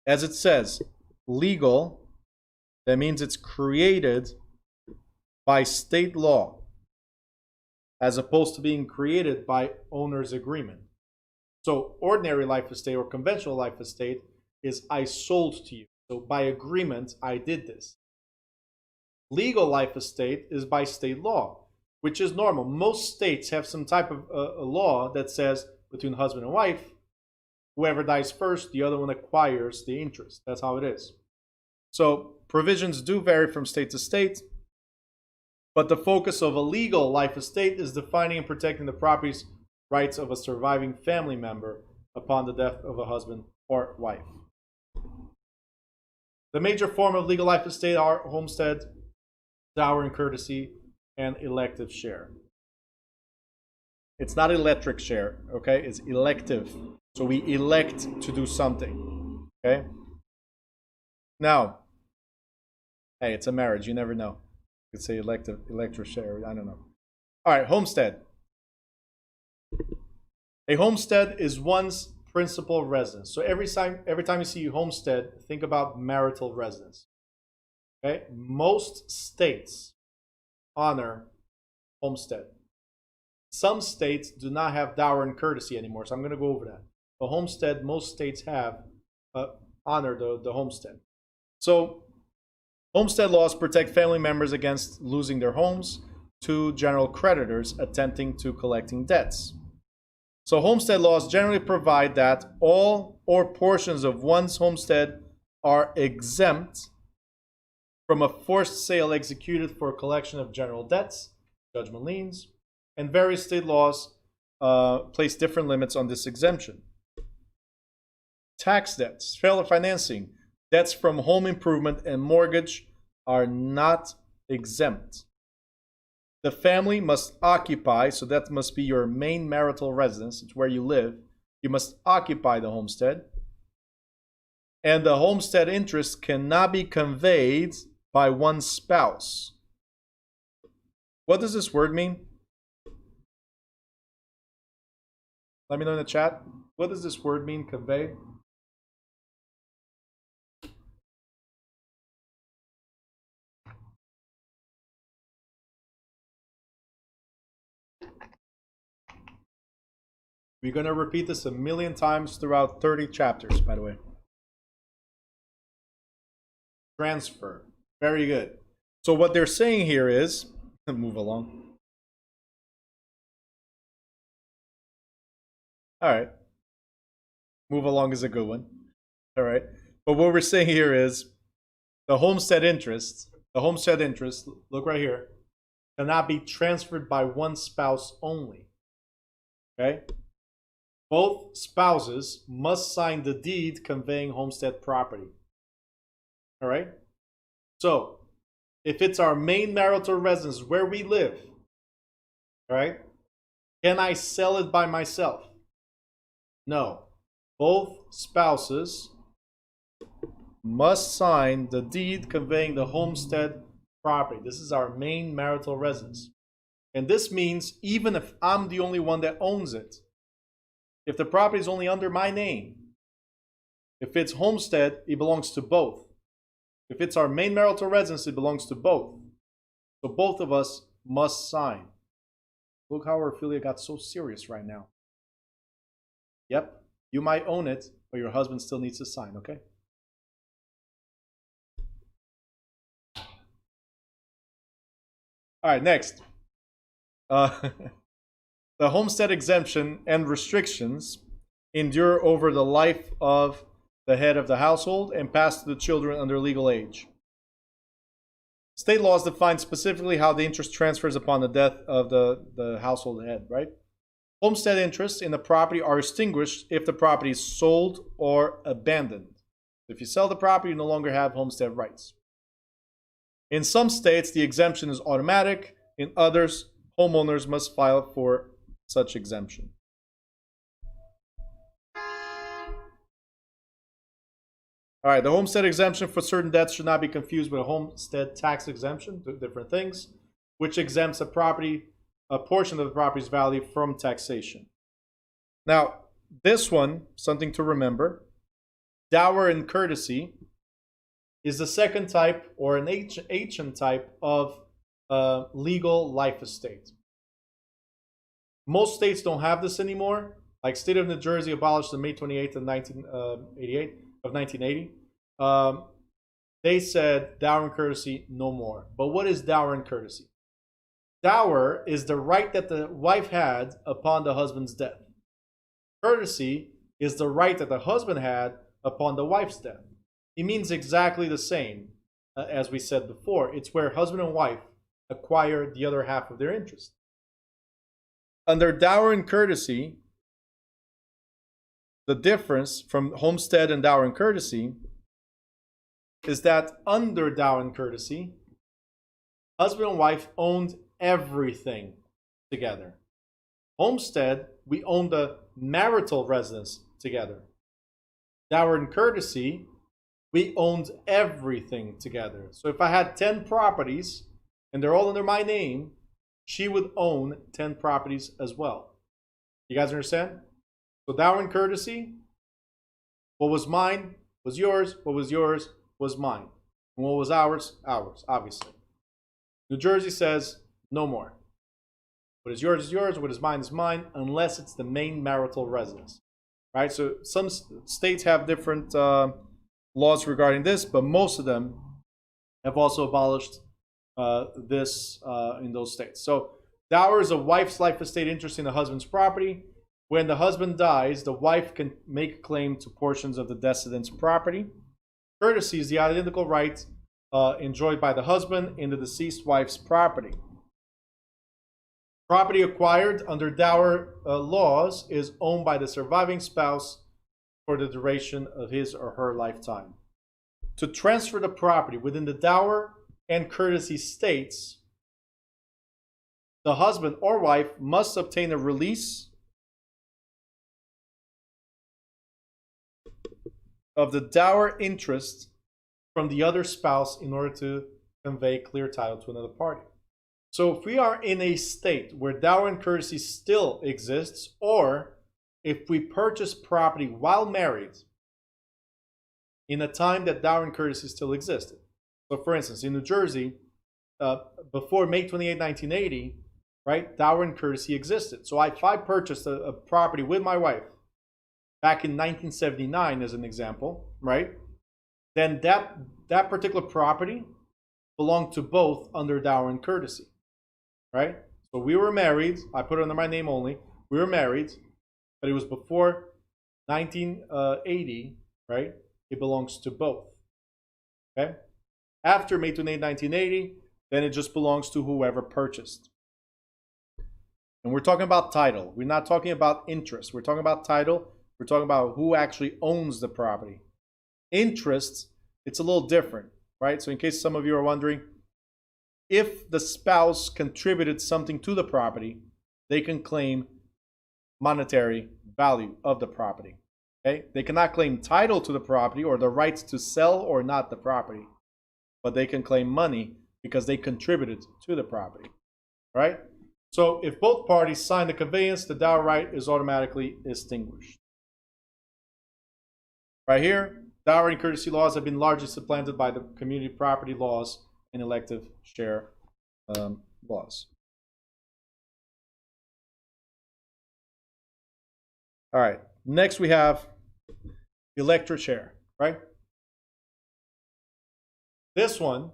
As it says, legal, that means it's created by state law, as opposed to being created by owner's agreement. So ordinary life estate or conventional life estate is I sold to you. So by agreement, I did this. Legal life estate is by state law, which is normal. Most states have some type of a law that says between husband and wife, whoever dies first, the other one acquires the interest. That's how it is. So provisions do vary from state to state, but the focus of a legal life estate is defining and protecting the property's rights of a surviving family member upon the death of a husband or wife. The major form of legal life estate are homestead, dower and courtesy, and elective share. It's not electric share, okay? It's elective. So we elect to do something, okay? Now, hey, it's a marriage. You never know. You could say elective share. I don't know. All right, homestead. A homestead is one's principal residence. So every time you see homestead, think about marital residence. Okay? Most states honor homestead. Some states do not have dower and courtesy anymore, so I'm going to go over that. The homestead, most states have honor the homestead. So homestead laws protect family members against losing their homes to general creditors attempting to collecting debts. So homestead laws generally provide that all or portions of one's homestead are exempt from a forced sale executed for collection of general debts, judgment liens, and various state laws place different limits on this exemption. Tax debts, trailer financing, debts from home improvement and mortgage are not exempt. The family must occupy, so that must be your main marital residence. It's where you live. You must occupy the homestead. And the homestead interest cannot be conveyed by one spouse. What does this word mean? Let me know in the chat. What does this word mean, convey? We're going to repeat this a million times throughout 30 chapters, by the way. Transfer. Very good. So what they're saying here is, move along. All right. Move along is a good one. All right. But what we're saying here is the homestead interest, look right here, cannot be transferred by one spouse only. Okay? Both spouses must sign the deed conveying homestead property. All right? So, if it's our main marital residence where we live, all right, can I sell it by myself? No. Both spouses must sign the deed conveying the homestead property. This is our main marital residence. And this means even if I'm the only one that owns it, if the property is only under my name, if it's homestead, it belongs to both. If it's our main marital residence, it belongs to both. So both of us must sign. Look how Ophelia got so serious right now. Yep, you might own it, but your husband still needs to sign, okay? All right, next. The homestead exemption and restrictions endure over the life of the head of the household and pass to the children under legal age. State laws define specifically how the interest transfers upon the death of the household head, right? Homestead interests in the property are extinguished if the property is sold or abandoned. If you sell the property, you no longer have homestead rights. In some states, the exemption is automatic. In others, homeowners must file for such exemption. All right, the homestead exemption for certain debts should not be confused with a homestead tax exemption, different things, which exempts a portion of the property's value from taxation. Now, this one, something to remember, dower and courtesy is the second type or an ancient type of legal life estate. Most states don't have this anymore. Like state of New Jersey abolished on May 28th of 1980. They said dower and courtesy no more. But what is dower and courtesy? Dower is the right that the wife had upon the husband's death. Courtesy is the right that the husband had upon the wife's death. It means exactly the same as we said before. It's where husband and wife acquire the other half of their interest. Under dower and courtesy, the difference from homestead and dower and courtesy is that under dower and courtesy, husband and wife owned everything together. Homestead, we own the marital residence together. Dower and courtesy, we owned everything together. So if I had 10 properties and they're all under my name, she would own 10 properties as well. You guys understand? So dower and courtesy, what was mine was yours, what was yours was mine. And what was ours, ours, obviously. New Jersey says no more. What is yours, what is mine, unless it's the main marital residence. Right? So some states have different laws regarding this, but most of them have also abolished this in those states. So dower is a wife's life estate interest in the husband's property. When the husband dies, the wife can make a claim to portions of the decedent's property. Courtesy is the identical right enjoyed by the husband in the deceased wife's property. Property acquired under dower laws is owned by the surviving spouse for the duration of his or her lifetime. To transfer the property within the dower and courtesy states, the husband or wife must obtain a release of the dower interest from the other spouse in order to convey clear title to another party. So if we are in a state where dower and courtesy still exists, or if we purchase property while married in a time that dower and courtesy still existed. So for instance, in New Jersey, before May 28, 1980, right, dower and courtesy existed. So if I purchased a property with my wife back in 1979 as an example, right, then that particular property belonged to both under dower and courtesy, right? So we were married. I put it under my name only. We were married, but it was before 1980, right? It belongs to both, okay? After May 28, 1980, then it just belongs to whoever purchased. And we're talking about title. We're not talking about interest. We're talking about title. We're talking about who actually owns the property. Interest, it's a little different, right? So in case some of you are wondering, if the spouse contributed something to the property, they can claim monetary value of the property. Okay? They cannot claim title to the property or the rights to sell or not the property, but they can claim money because they contributed to the property, right? So if both parties sign the conveyance, the dower right is automatically extinguished. Right here, dower and courtesy laws have been largely supplanted by the community property laws and elective share laws. All right, next we have elective share, right? This one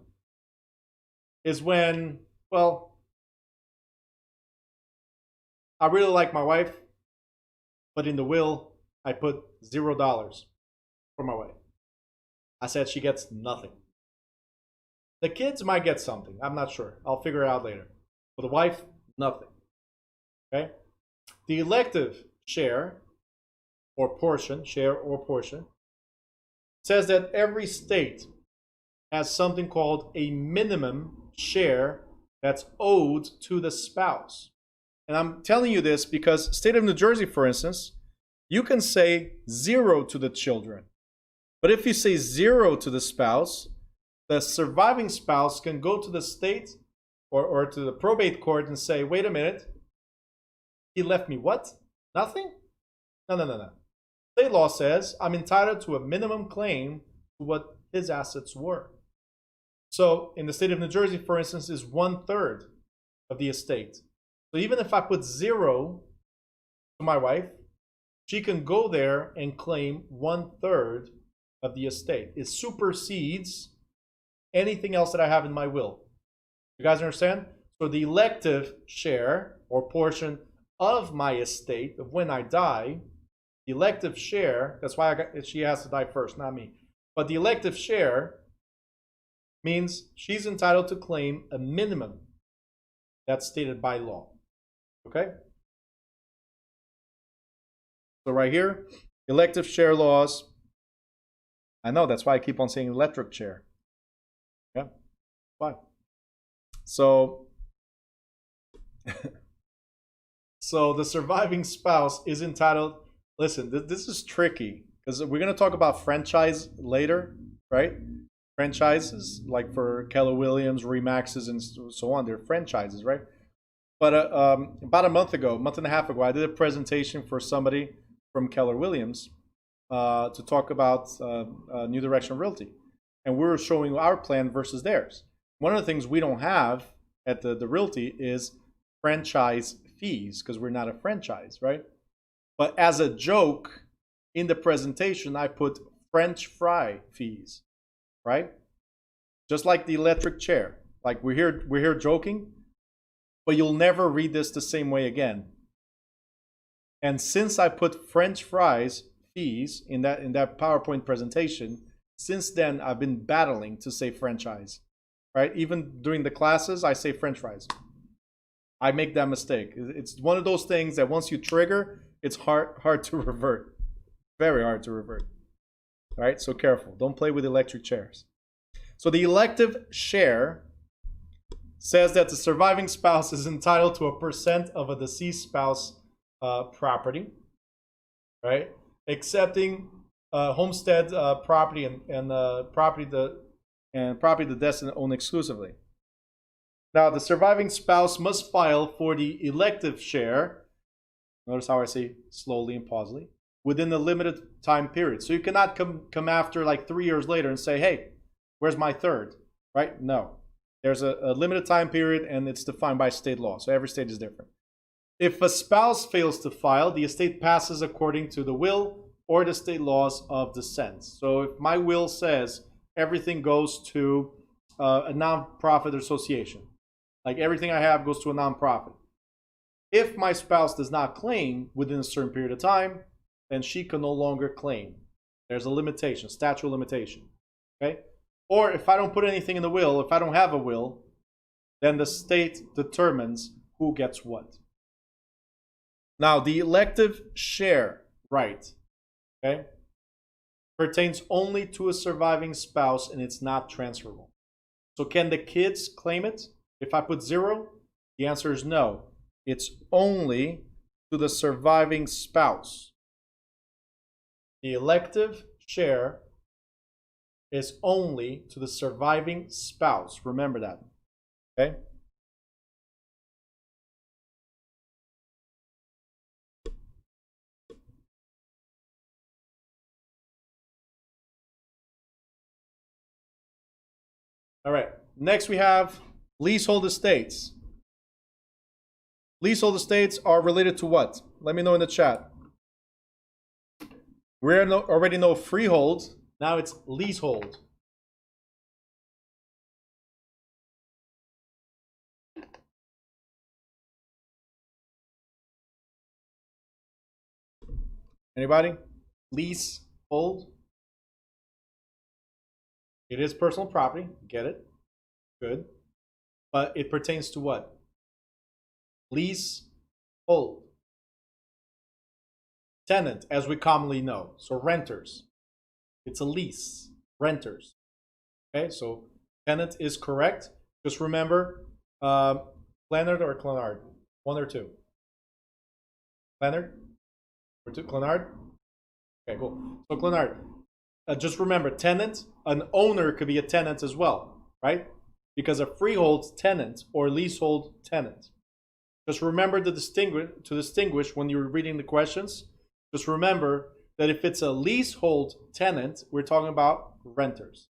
is when, well, I really like my wife, but in the will, I put $0 for my wife. I said she gets nothing. The kids might get something. I'm not sure. I'll figure it out later. For the wife, nothing. Okay? The elective share or portion, says that every state has something called a minimum share that's owed to the spouse. And I'm telling you this because state of New Jersey, for instance, you can say 0 to the children. But if you say 0 to the spouse, the surviving spouse can go to the state or to the probate court and say, wait a minute, he left me what? Nothing? No. State law says I'm entitled to a minimum claim to what his assets were. So in the state of New Jersey, for instance, is 1/3 of the estate. So even if I put 0 to my wife, she can go there and claim 1/3 of the estate. It supersedes anything else that I have in my will. You guys understand? So the elective share or portion of my estate of when I die, the elective share, that's why she has to die first, not me. But the elective share means she's entitled to claim a minimum that's stated by law. Okay? So right here, elective share laws. I know, that's why I keep on saying electric chair. Yeah, fine. So, so the surviving spouse is entitled, listen, this is tricky because we're going to talk about franchise later, right? Franchises, like for Keller Williams, Remaxes, and so on, they're franchises, right? But about a month and a half ago, I did a presentation for somebody from Keller Williams to talk about New Direction Realty. And we were showing our plan versus theirs. One of the things we don't have at the Realty is franchise fees because we're not a franchise, right? But as a joke in the presentation, I put French fry fees, right? Just like the electric chair. Like we're here joking, but you'll never read this the same way again. And since I put French fries fees in that PowerPoint presentation, since then I've been battling to say franchise, right? Even during the classes, I say French fries. I make that mistake. It's one of those things that once you trigger, it's hard to revert. Very hard to revert. All right, so careful. Don't play with electric chairs. So the elective share says that the surviving spouse is entitled to a percent of a deceased spouse property, right? Excepting homestead property and property the descendant own exclusively. Now, the surviving spouse must file for the elective share. Notice how I say slowly and pausely, within the limited time period. So you cannot come after like 3 years later and say, hey, where's my third, right? No. There's a limited time period, and it's defined by state law. So every state is different. If a spouse fails to file, the estate passes according to the will or the state laws of descent. So if my will says everything goes to a non-profit association, like everything I have goes to a non-profit. If my spouse does not claim within a certain period of time, then she can no longer claim. There's a limitation, statute of limitation. Okay? Or if I don't put anything in the will, if I don't have a will, then the state determines who gets what. Now, the elective share right, okay, pertains only to a surviving spouse, and it's not transferable. So can the kids claim it? If I put 0, the answer is no. It's only to the surviving spouse. The elective share is only to the surviving spouse. Remember that. Okay? All right. Next we have leasehold estates. Leasehold estates are related to what? Let me know in the chat. We already know freehold. Now it's leasehold. Anybody? Leasehold. It is personal property. Get it? Good. But it pertains to what? Leasehold. Tenant, as we commonly know. So renters. It's a lease. Renters. Okay, so tenant is correct. Just remember, Clenard or Clenard? 1 or 2? Clenard? Or 2? Clenard? Okay, cool. So Clenard, just remember, tenant, an owner could be a tenant as well, right? Because a freehold tenant or leasehold tenant. Just remember to distinguish when you're reading the questions. Just remember that if it's a leasehold tenant, we're talking about renters.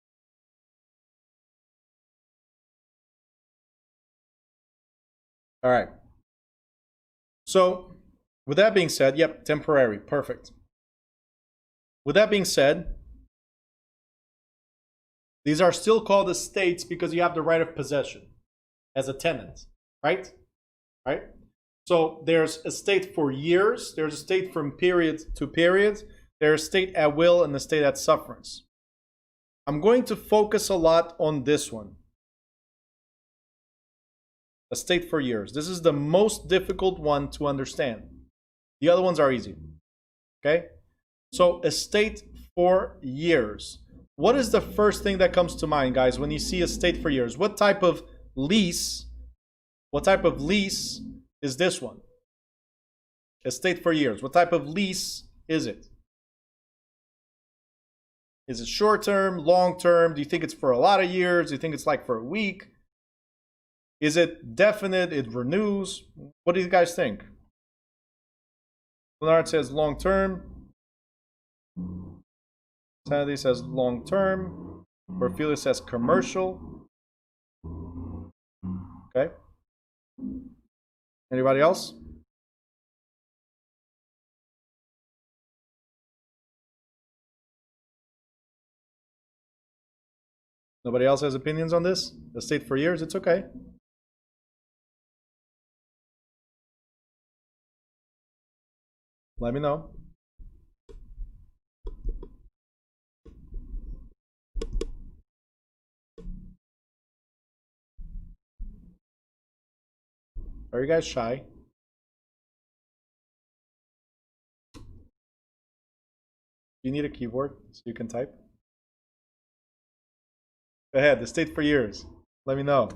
All right. So with that being said, yep, temporary, perfect. With that being said, these are still called estates because you have the right of possession as a tenant, right? Right? So there's estate for years, there's estate from period to period, there's estate at will and estate at sufferance. I'm going to focus a lot on this one. Estate for years. This is the most difficult one to understand. The other ones are easy. Okay? So estate for years. What is the first thing that comes to mind, guys, when you see estate for years? What type of lease? What type of lease is this one? Estate for years. What type of lease is it? Is it short term, long term? Do you think it's for a lot of years? Do you think it's like for a week? Is it definite? It renews? What do you guys think? Leonard says long term. Sandy says long term. Porphyria says commercial. Okay. Anybody else? Nobody else has opinions on this? Estate for years? It's okay. Let me know. Are you guys shy? You need a keyboard so you can type? Go ahead, estate for years. Let me know.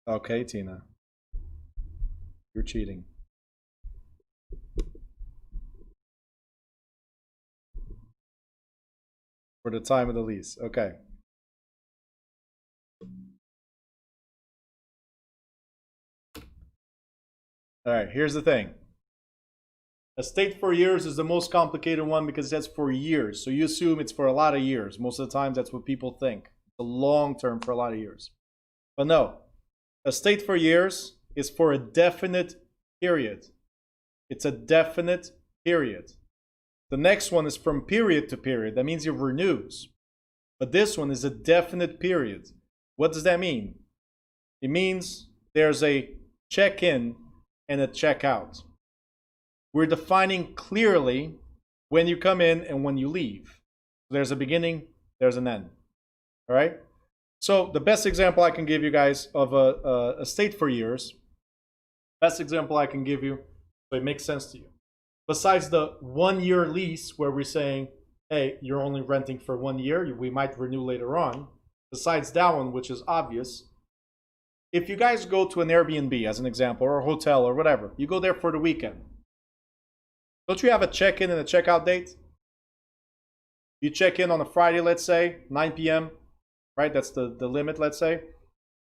Okay, Tina. You're cheating. For the time of the lease. Okay. All right, here's the thing. Estate for years is the most complicated one because that's for years. So you assume it's for a lot of years. Most of the time, that's what people think. It's a long term for a lot of years. But no, estate for years is for a definite period. It's a definite period. The next one is from period to period. That means it renews. But this one is a definite period. What does that mean? It means there's a check-in and a check-out. We're defining clearly when you come in and when you leave. There's a beginning, there's an end. All right? So the best example I can give you guys of a estate for years, best example I can give you, so it makes sense to you. Besides the 1 year lease where we're saying, hey, you're only renting for 1 year, we might renew later on. Besides that one, which is obvious, if you guys go to an Airbnb as an example, or a hotel or whatever, you go there for the weekend. Don't you have a check-in and a check-out date? You check in on a Friday, let's say, 9 p.m., right? That's the limit, let's say.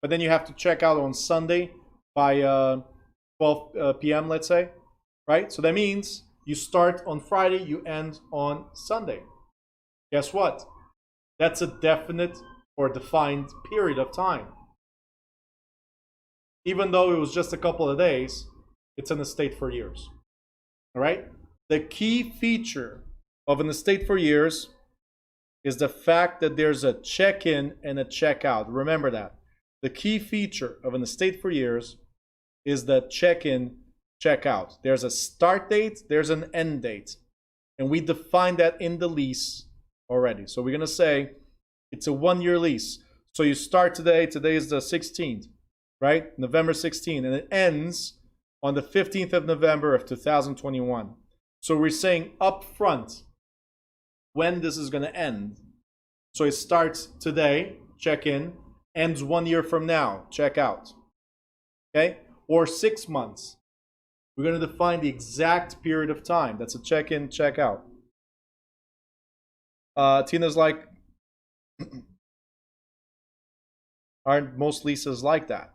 But then you have to check out on Sunday by 12 p.m., let's say, right? So that means you start on Friday, you end on Sunday. Guess what? That's a definite or defined period of time. Even though it was just a couple of days, it's an estate for years. All right? The key feature of an estate for years is the fact that there's a check-in and a check-out. Remember that. The key feature of an estate for years is the check-in, check-out. There's a start date, there's an end date. And we define that in the lease already. So we're going to say it's a 1 year lease. So you start today, today is the 16th, right? November 16th, and it ends on the 15th of November of 2021. So we're saying up front when this is going to end. So it starts today, check in, ends 1 year from now, check out. Okay? Or 6 months. We're going to define the exact period of time. That's a check in, check out. Tina's like, aren't most leases like that?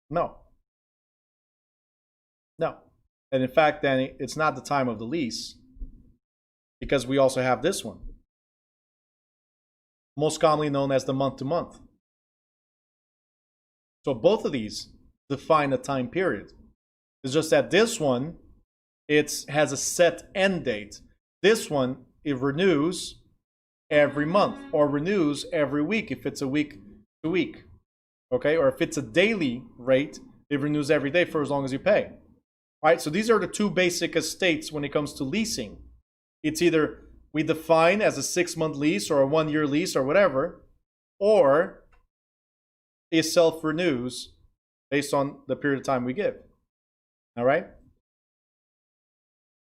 No. No. And in fact, Danny, it's not the time of the lease because we also have this one, most commonly known as the month-to-month. So both of these define a time period. It's just that this one, it has a set end date. This one, it renews every month or renews every week if it's a week to week. Okay? Or if it's a daily rate, it renews every day for as long as you pay. All right? So these are the two basic estates when it comes to leasing. It's either we define as a 6-month lease or a 1 year lease or whatever, or it self-renews based on the period of time we give. All right?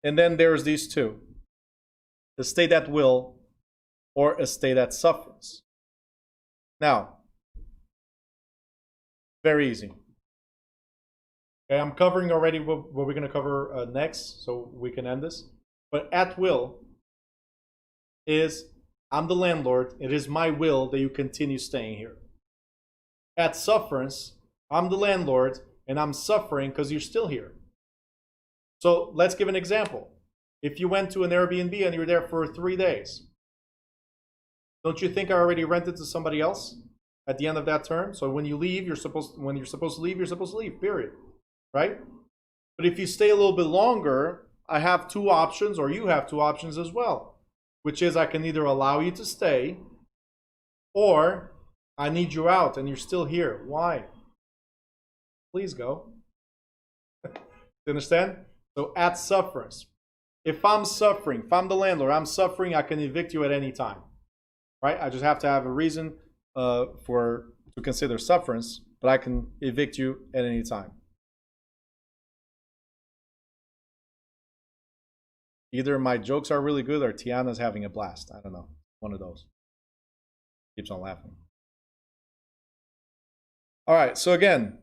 And then there's these two. Estate at will or estate at sufferance. Now, very easy. Okay, I'm covering already what we're going to cover next, so we can end this. But at will is, I'm the landlord. It is my will that you continue staying here. At sufferance, I'm the landlord, and I'm suffering because you're still here. So let's give an example. If you went to an Airbnb and you were there for 3 days, don't you think I already rented to somebody else at the end of that term? So when you leave, when you're supposed to leave, you're supposed to leave, period. Right? But if you stay a little bit longer, I have two options, or you have two options as well, which is I can either allow you to stay, or I need you out and you're still here. Why? Please go. You understand? So at sufferance. If I'm suffering, if I'm the landlord, I'm suffering, I can evict you at any time. Right? I just have to have a reason to consider sufferance, but I can evict you at any time. Either my jokes are really good or Tiana's having a blast. I don't know. One of those. Keeps on laughing. All right, so again,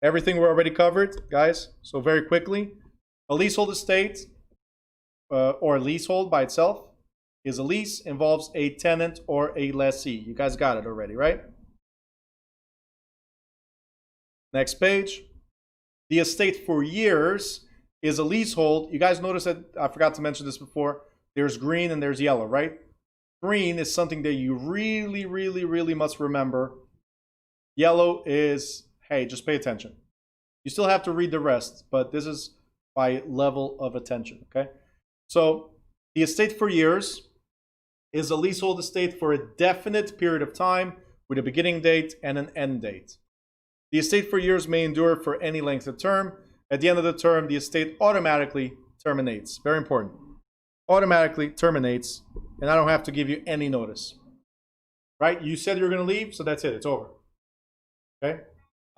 everything we're already covered, guys. So very quickly, a leasehold estate or leasehold by itself is a lease, involves a tenant or a lessee. You guys got it already, right? Next page. The estate for years is a leasehold. You guys notice that I forgot to mention this before. There's green and there's yellow, right? Green is something that you really, really, really must remember. Yellow is, hey, just pay attention. You still have to read the rest, but this is by level of attention, okay? So the estate for years is a leasehold estate for a definite period of time with a beginning date and an end date. The estate for years may endure for any length of term. At the end of the term, the estate automatically terminates. Very important. Automatically terminates, and I don't have to give you any notice. Right? You said you were going to leave, so that's it. It's over. Okay?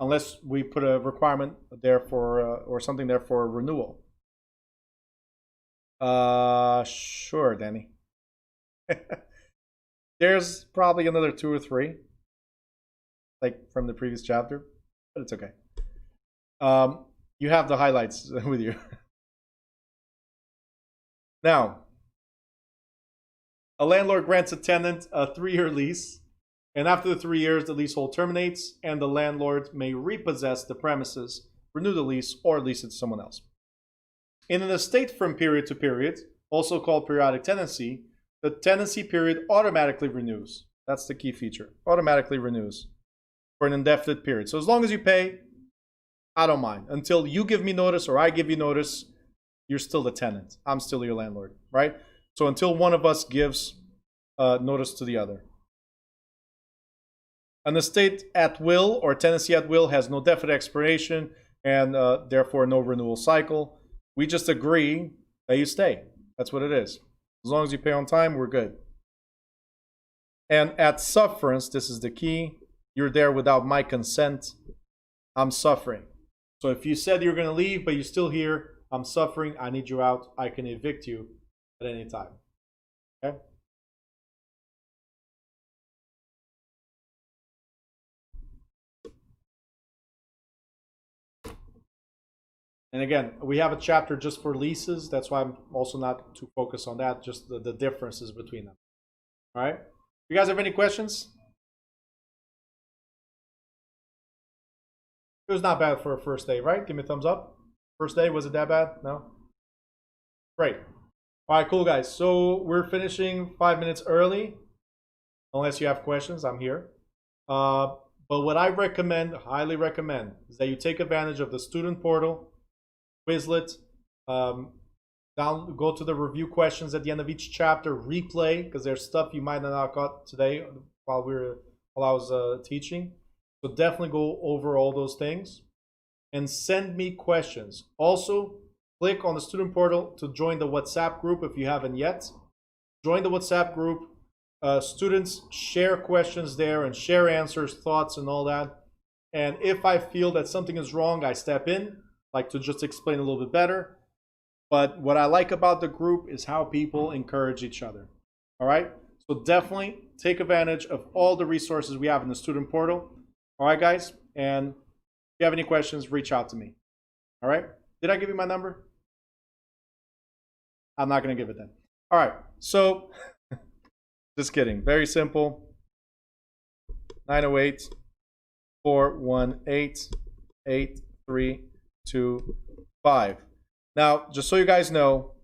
Unless we put a requirement there for, or something there for renewal. Sure, Danny. There's probably another 2 or 3, like from the previous chapter, but it's okay. You have the highlights with you. Now, a landlord grants a tenant a 3-year lease, and after the 3 years, the leasehold terminates, and the landlord may repossess the premises, renew the lease, or lease it to someone else. In an estate from period to period, also called periodic tenancy, the tenancy period automatically renews. That's the key feature. Automatically renews for an indefinite period. So as long as you pay, I don't mind. Until you give me notice or I give you notice, you're still the tenant. I'm still your landlord, right? So until one of us gives notice to the other. An estate at will or tenancy at will has no definite expiration and therefore no renewal cycle. We just agree that you stay. That's what it is. As long as you pay on time, we're good. And at sufferance, this is the key. You're there without my consent. I'm suffering. So if you said you're going to leave, but you're still here, I'm suffering. I need you out. I can evict you at any time. Okay? And again, we have a chapter just for leases. That's why I'm also not too focused on that, just the differences between them. All right? You guys have any questions? It was not bad for a first day, right? Give me a thumbs up. First day, was it that bad? No? Great. All right, cool, guys. So we're finishing 5 minutes early. Unless you have questions, I'm here. But what I recommend, highly recommend, is that you take advantage of the student portal, Quizlet, go to the review questions at the end of each chapter, replay, because there's stuff you might not have got today while I was teaching. So definitely go over all those things and send me questions. Also, click on the student portal to join the WhatsApp group if you haven't yet. Join the WhatsApp group. Students share questions there and share answers, thoughts, and all that. And if I feel that something is wrong, I step in, like to just explain a little bit better. But what I like about the group is how people encourage each other. All right? So definitely take advantage of all the resources we have in the student portal. All right, guys? And if you have any questions, reach out to me. All right? Did I give you my number? I'm not going to give it then. All right. So, just kidding. Very simple. 908-418-8325. Now, just so you guys know,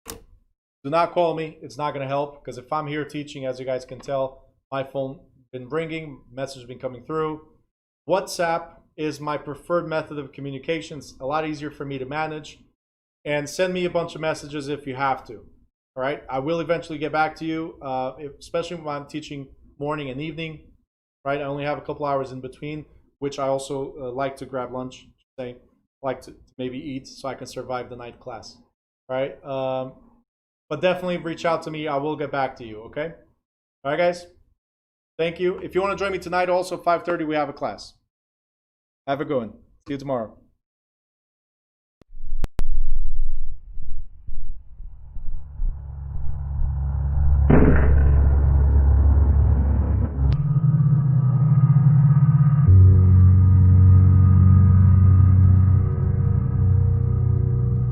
do not call me. It's not going to help because if I'm here teaching, as you guys can tell, my phone been ringing, messages been coming through. WhatsApp is my preferred method of communication. It's a lot easier for me to manage. And send me a bunch of messages if you have to. All right, I will eventually get back to you, especially when I'm teaching morning and evening. Right, I only have a couple hours in between, which I also like to grab lunch. Say, like to maybe eat so I can survive the night class. All right, but definitely reach out to me. I will get back to you. Okay. All right, guys. Thank you. If you want to join me tonight, also 5:30, we have a class. Have a good one. See you tomorrow.